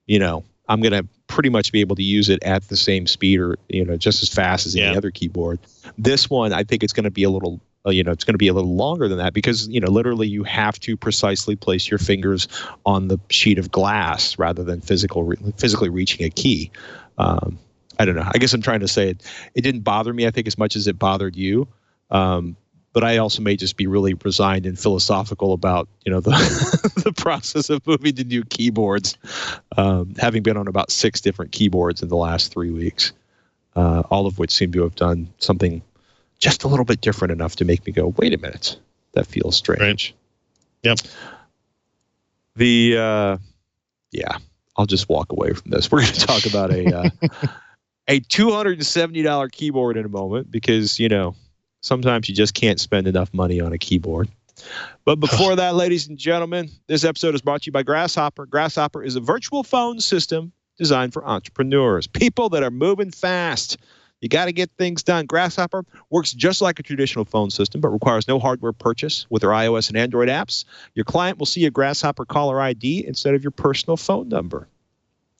I'm going to pretty much be able to use it at the same speed or, just as fast as any other keyboard. This one, I think it's going to be a little, it's going to be a little longer than that because, literally you have to precisely place your fingers on the sheet of glass rather than physically reaching a key. I don't know. I guess I'm trying to say it didn't bother me, I think, as much as it bothered you. But I also may just be really resigned and philosophical about, the process of moving to new keyboards, having been on about 6 different keyboards in the last 3 weeks, all of which seem to have done something just a little bit different enough to make me go, wait a minute, that feels strange. Right. Yep. I'll just walk away from this. We're going to talk about a $270 keyboard in a moment because, sometimes you just can't spend enough money on a keyboard. But before that, ladies and gentlemen, this episode is brought to you by Grasshopper. Grasshopper is a virtual phone system designed for entrepreneurs, people that are moving fast. You got to get things done. Grasshopper works just like a traditional phone system, but requires no hardware purchase. With their iOS and Android apps, your client will see a Grasshopper caller ID instead of your personal phone number.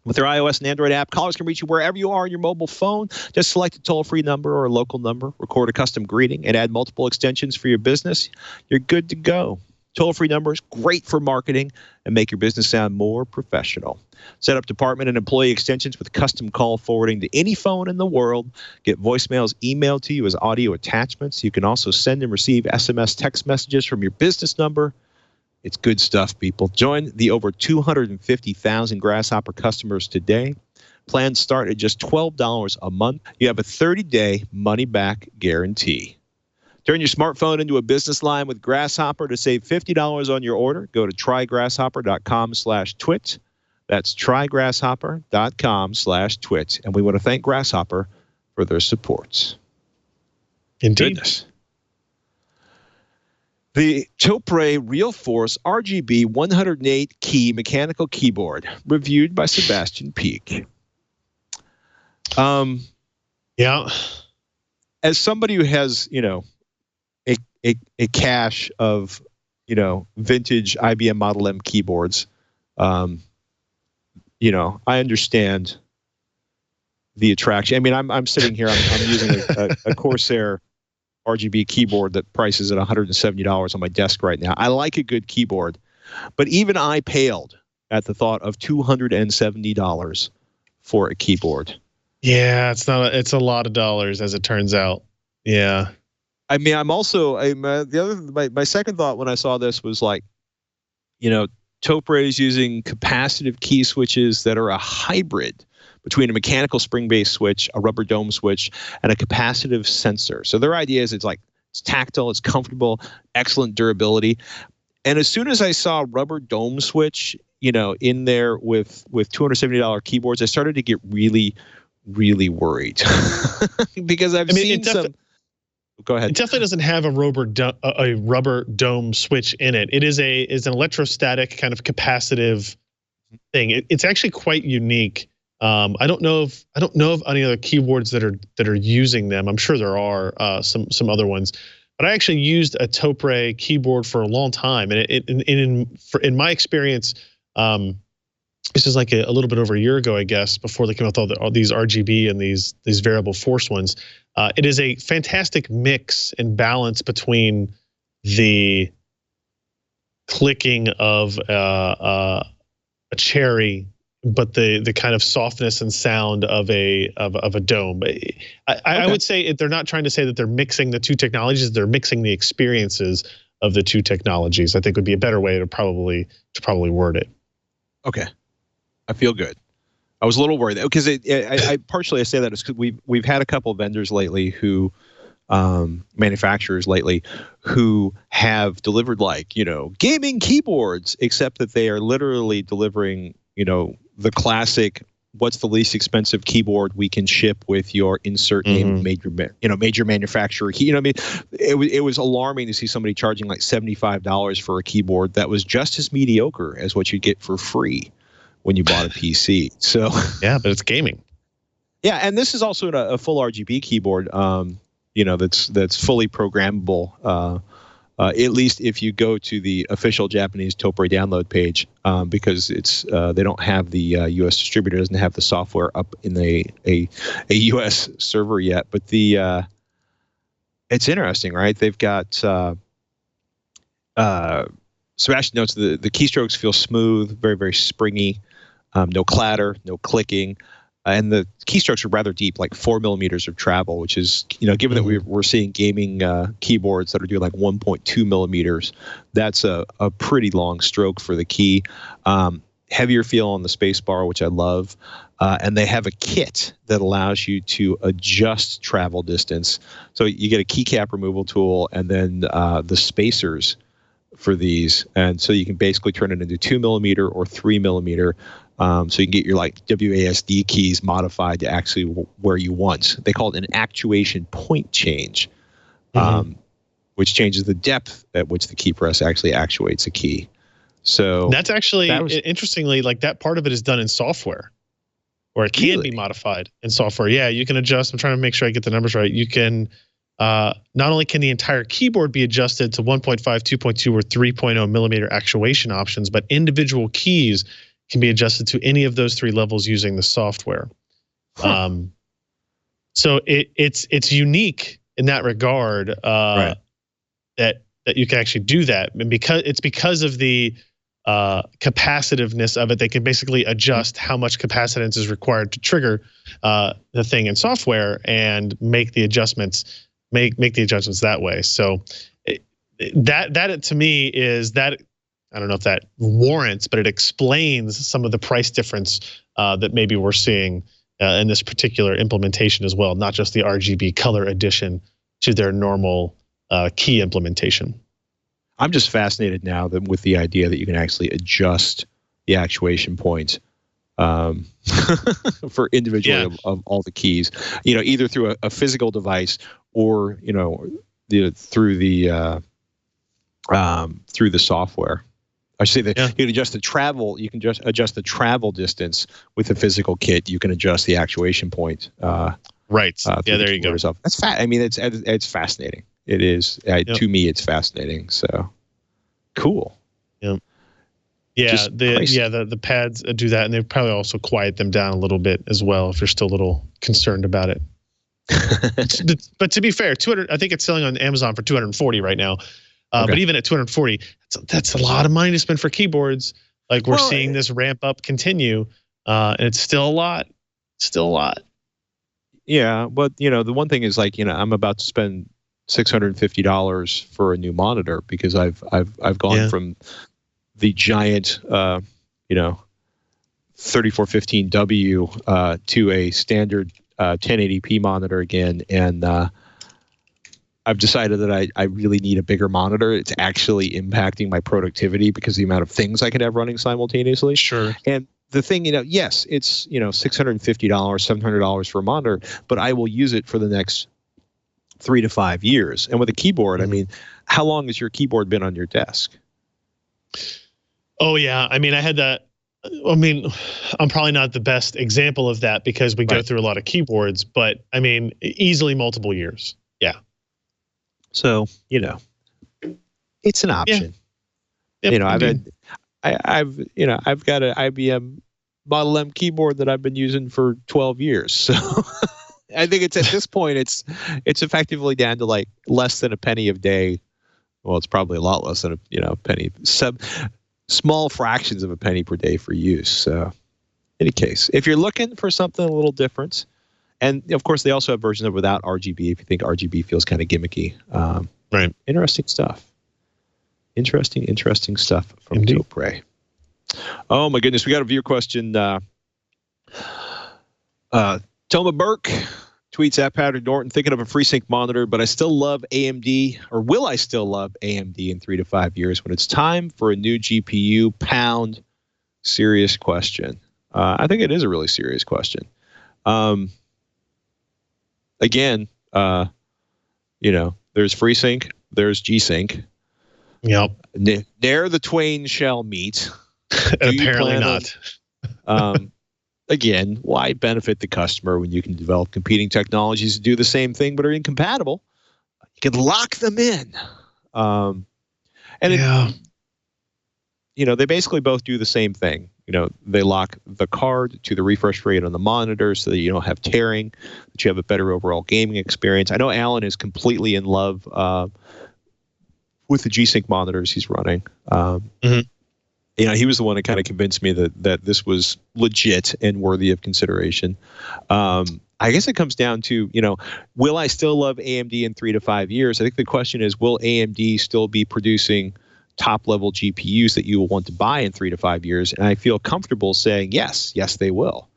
With their iOS and Android app, callers can reach you wherever you are on your mobile phone. Just select a toll-free number or a local number, record a custom greeting, and add multiple extensions for your business. You're good to go. Toll-free numbers, great for marketing and make your business sound more professional. Set up department and employee extensions with custom call forwarding to any phone in the world. Get voicemails emailed to you as audio attachments. You can also send and receive SMS text messages from your business number. It's good stuff, people. Join the over 250,000 Grasshopper customers today. Plans start at just $12 a month. You have a 30-day money-back guarantee. Turn your smartphone into a business line with Grasshopper. To save $50 on your order, go to trygrasshopper.com/twit. That's trygrasshopper.com/twit. And we want to thank Grasshopper for their support. Indeed. Goodness. The Topre Real Force RGB 108 key mechanical keyboard, reviewed by Sebastian Peak. Yeah. As somebody who has, a cache of, vintage IBM Model M keyboards, I understand the attraction. I mean, I'm sitting here, I'm using a Corsair RGB keyboard that prices at $170 on my desk right now. I like a good keyboard, but even I paled at the thought of $270 for a keyboard. Yeah, it's a lot of dollars as it turns out. Yeah. I mean, my second thought when I saw this was like, Topre is using capacitive key switches that are a hybrid between a mechanical spring-based switch, a rubber dome switch, and a capacitive sensor. So their idea is it's tactile, it's comfortable, excellent durability. And as soon as I saw rubber dome switch, in there with $270 keyboards, I started to get really, really worried because I've seen some. Go ahead. It definitely doesn't have a rubber dome switch in it. It is an electrostatic kind of capacitive thing. It's actually quite unique. I don't know of any other keyboards that are using them. I'm sure there are some other ones, but I actually used a Topre keyboard for a long time, and in my experience, this is like a little bit over a year ago, I guess, before they came out with all these RGB and these variable force ones. It is a fantastic mix and balance between the clicking of a cherry, but the kind of softness and sound of a dome. I would say they're not trying to say that they're mixing the two technologies; they're mixing the experiences of the two technologies. I think would be a better way to probably word it. Okay, I feel good. I was a little worried because I partially say that is because we've had a couple of vendors lately who, manufacturers lately, who have delivered gaming keyboards, except that they are literally delivering the classic, what's the least expensive keyboard we can ship with your insert name major manufacturer key. I mean, it was alarming to see somebody charging like $75 for a keyboard that was just as mediocre as what you'd get for free when you bought a PC. So yeah, but it's gaming. Yeah, and this is also a full RGB keyboard. That's fully programmable. At least if you go to the official Japanese Topre download page, because it's they don't have the U.S. distributor, doesn't have the software up in a U.S. server yet. But it's interesting, right? They've got Sebastian notes the keystrokes feel smooth, very, very springy. No clatter, no clicking, and the keystrokes are rather deep, like 4 millimeters of travel, which is, given that we're seeing gaming keyboards that are doing like 1.2 millimeters, that's a pretty long stroke for the key. Heavier feel on the space bar, which I love, and they have a kit that allows you to adjust travel distance. So you get a keycap removal tool, and then the spacers for these, and so you can basically turn it into 2 millimeter or 3 millimeter. So you can get your WASD keys modified to actually where you want. They call it an actuation point change, which changes the depth at which the key press actually actuates a key. So that's actually interestingly, that part of it is done in software, or it can be modified in software. Yeah, you can adjust. I'm trying to make sure I get the numbers right. You can not only can the entire keyboard be adjusted to 1.5, 2.2, or 3.0 millimeter actuation options, but individual keys can be adjusted to any of those three levels using the software. So it's unique in that regard, right, that you can actually do that, and because of the capacitiveness of it, they can basically adjust how much capacitance is required to trigger the thing in software and make the adjustments that way. So that to me is that. I don't know if that warrants, but it explains some of the price difference that maybe we're seeing in this particular implementation as well, not just the RGB color addition to their normal key implementation. I'm just fascinated now with the idea that you can actually adjust the actuation points for individually of all the keys, either through a physical device or through the software. I should say that you can adjust the travel. You can just adjust the travel distance with the physical kit. You can adjust the actuation point. Right. There you go. That's I mean, it's fascinating. It is to me. It's fascinating. So cool. Yeah. Yeah. The pads do that, and they probably also quiet them down a little bit as well if you're still a little concerned about it. But to be fair, 200. I think it's selling on Amazon for 240 right now. But even at 240, that's a lot of money to spend for keyboards. We're seeing this ramp up continue, and it's still a lot. still a lot. Yeah, but the one thing is like I'm about to spend $650 for a new monitor because I've gone from the giant 3415W to a standard 1080p monitor again, and I've decided that I really need a bigger monitor. It's actually impacting my productivity because of the amount of things I can have running simultaneously. Sure. And the thing, yes, it's $650, $700 for a monitor, but I will use it for the next 3 to 5 years. And with a keyboard, I mean, how long has your keyboard been on your desk? Oh yeah, I mean, I had that. I mean, I'm probably not the best example of that because we go through a lot of keyboards, but I mean, easily multiple years. Yeah. So it's an option. Yeah. Yep, I've got an IBM Model M keyboard that I've been using for 12 years. So I think it's at this point it's effectively down to like less than a penny a day. Well, it's probably a lot less than a penny. Small fractions of a penny per day for use. So, in any case, if you're looking for something a little different, and of course they also have versions of without RGB. If you think RGB feels kind of gimmicky, right? Interesting stuff. Interesting stuff from Topre. Oh my goodness, we got a viewer question. Toma Burke tweets at Patrick Norton, thinking of a FreeSync monitor, but I still love AMD, or will I still love AMD in 3 to 5 years when it's time for a new GPU? Pound. Serious question. I think it is a really serious question. Again, there's FreeSync, there's G-Sync. Yep. There the twain shall meet. Apparently not. Again, why benefit the customer when you can develop competing technologies to do the same thing but are incompatible? You can lock them in. They basically both do the same thing. They lock the card to the refresh rate on the monitor so that you don't have tearing, that you have a better overall gaming experience. I know Alan is completely in love with the G-Sync monitors he's running. He was the one that kind of convinced me that this was legit and worthy of consideration. I guess it comes down to, will I still love AMD in 3 to 5 years? I think the question is, will AMD still be producing top-level GPUs that you will want to buy in 3 to 5 years? And I feel comfortable saying yes, they will.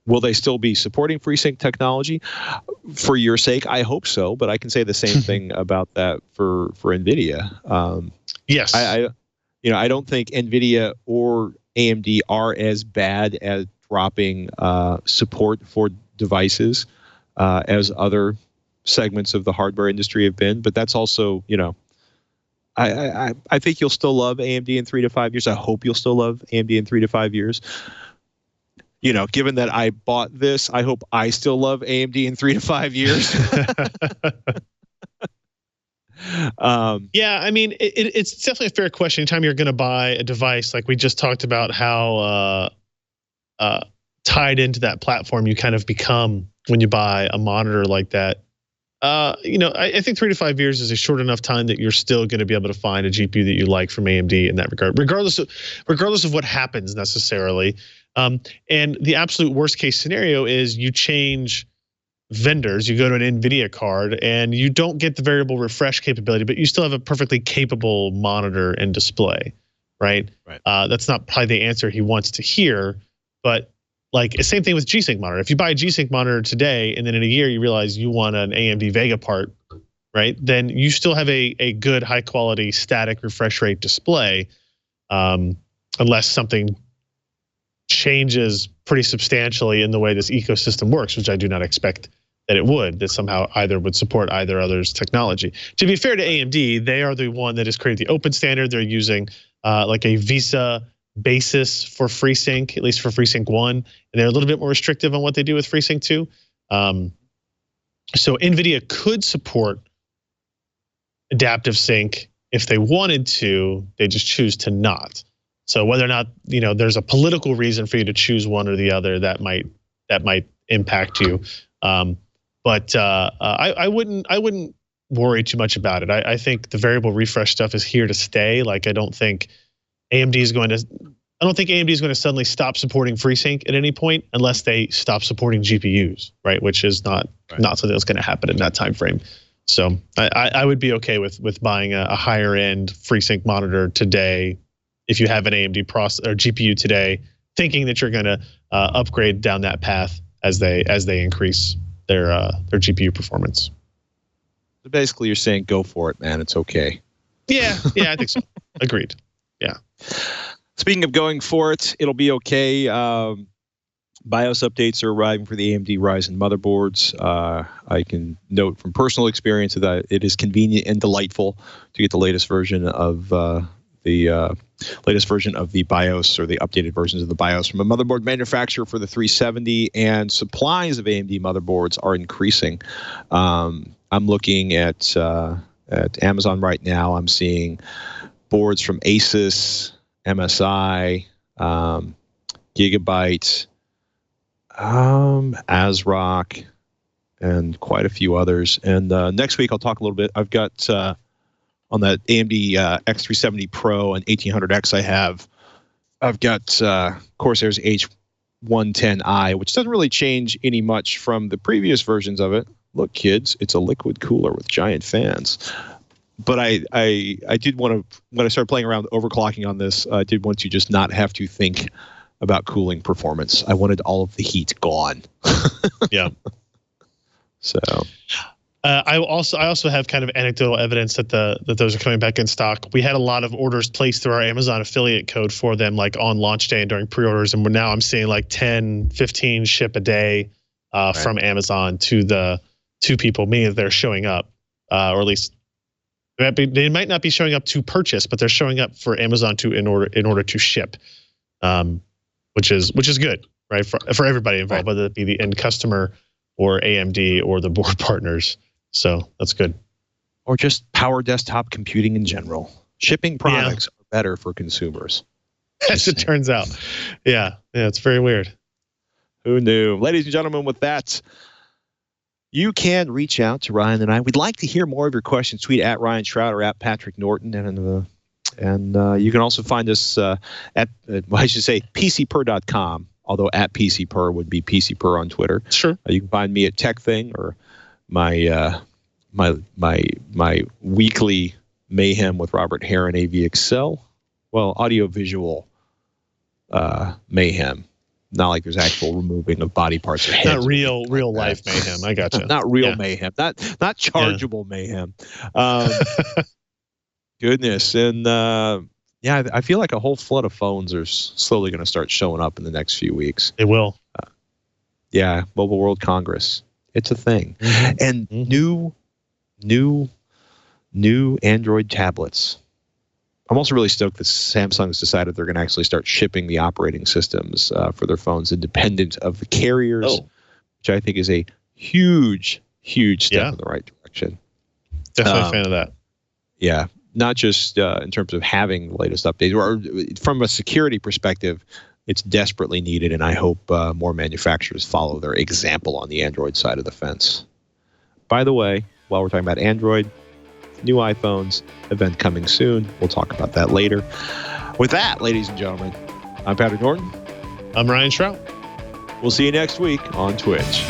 Will they still be supporting FreeSync technology? For your sake, I hope so, but I can say the same thing about that for NVIDIA. Yes. I don't think NVIDIA or AMD are as bad at dropping support for devices as other segments of the hardware industry have been. But that's also, I think you'll still love AMD in 3 to 5 years. I hope you'll still love AMD in 3 to 5 years. Given that I bought this, I hope I still love AMD in 3 to 5 years. Yeah, I mean, it's definitely a fair question. Anytime you're going to buy a device, like we just talked about how tied into that platform you kind of become when you buy a monitor like that. I think 3 to 5 years is a short enough time that you're still going to be able to find a GPU that you like from AMD in that regard, regardless of what happens necessarily. And the absolute worst case scenario is you change vendors, you go to an NVIDIA card and you don't get the variable refresh capability, but you still have a perfectly capable monitor and display, right? That's not probably the answer he wants to hear, but like same thing with G-Sync monitor. If you buy a G-Sync monitor today and then in a year you realize you want an AMD Vega part, right? Then you still have a good high quality static refresh rate display, unless something changes pretty substantially in the way this ecosystem works, which I do not expect that it would, that somehow either would support either other's technology. To be fair to AMD, they are the one that has created the open standard. They're using like a Visa basis for FreeSync, at least for FreeSync 1, and they're a little bit more restrictive on what they do with FreeSync 2. So NVIDIA could support adaptive sync if they wanted to, they just choose to not. So whether or not there's a political reason for you to choose one or the other, that might impact you. But I wouldn't worry too much about it. I think the variable refresh stuff is here to stay. Like I don't think AMD is going to, I don't think AMD is going to suddenly stop supporting FreeSync at any point unless they stop supporting GPUs, right? Which is not something that's going to happen in that time frame. So I would be okay with buying a higher end FreeSync monitor today if you have an AMD processor or GPU today, thinking that you're going to upgrade down that path as they increase their GPU performance. So basically, you're saying go for it, man. It's okay. Yeah, I think so. Agreed. Yeah. Speaking of going for it, it'll be okay. BIOS updates are arriving for the AMD Ryzen motherboards. I can note from personal experience that it is convenient and delightful to get the latest version of the BIOS or the updated versions of the BIOS from a motherboard manufacturer for the 370, and supplies of AMD motherboards are increasing. I'm looking at Amazon right now. I'm seeing boards from Asus, MSI, Gigabyte, ASRock, and quite a few others. And next week I'll talk a little bit. I've got on that AMD X370 Pro and 1800X I've got Corsair's H110i, which doesn't really change any much from the previous versions of it. Look, kids, it's a liquid cooler with giant fans. But I did want to, when I started playing around with overclocking on this, I did want to just not have to think about cooling performance. I wanted all of the heat gone. Yeah. So I also have kind of anecdotal evidence that those are coming back in stock. We had a lot of orders placed through our Amazon affiliate code for them, like on launch day and during pre-orders, and now I'm seeing like 10, 15 ship a day from Amazon to people, meaning that they're showing up, or at least they might not be showing up to purchase, but they're showing up for Amazon in order to ship, which is good, right, for everybody involved, whether it be the end customer or AMD or the board partners. So that's good. Or just power desktop computing in general. Shipping products are better for consumers. As it turns out. Yeah, it's very weird. Who knew? Ladies and gentlemen, with that, you can reach out to Ryan and I. We'd like to hear more of your questions. Tweet at Ryan Shroud or at Patrick Norton. And you can also find us at, I should say, PCPer.com, although at PCPer would be PCPer on Twitter. Sure. You can find me at TechThing, or my weekly mayhem with Robert Heron, AVXL. Well, audio-visual mayhem. Not like there's actual removing of body parts or heads. Not real life mayhem. I gotcha. Not real mayhem. Not chargeable mayhem. Goodness. And I feel like a whole flood of phones are slowly going to start showing up in the next few weeks. It will. Mobile World Congress. It's a thing. Mm-hmm. And new Android tablets. I'm also really stoked that Samsung's decided they're going to actually start shipping the operating systems for their phones independent of the carriers, which I think is a huge step in the right direction. Definitely a fan of that. Yeah, not just in terms of having the latest updates, or from a security perspective, it's desperately needed, and I hope more manufacturers follow their example on the Android side of the fence. By the way, while we're talking about Android, new iPhones, event coming soon. We'll talk about that later. With that, ladies and gentlemen, I'm Patrick Norton. I'm Ryan Shroud. We'll see you next week on Twitch.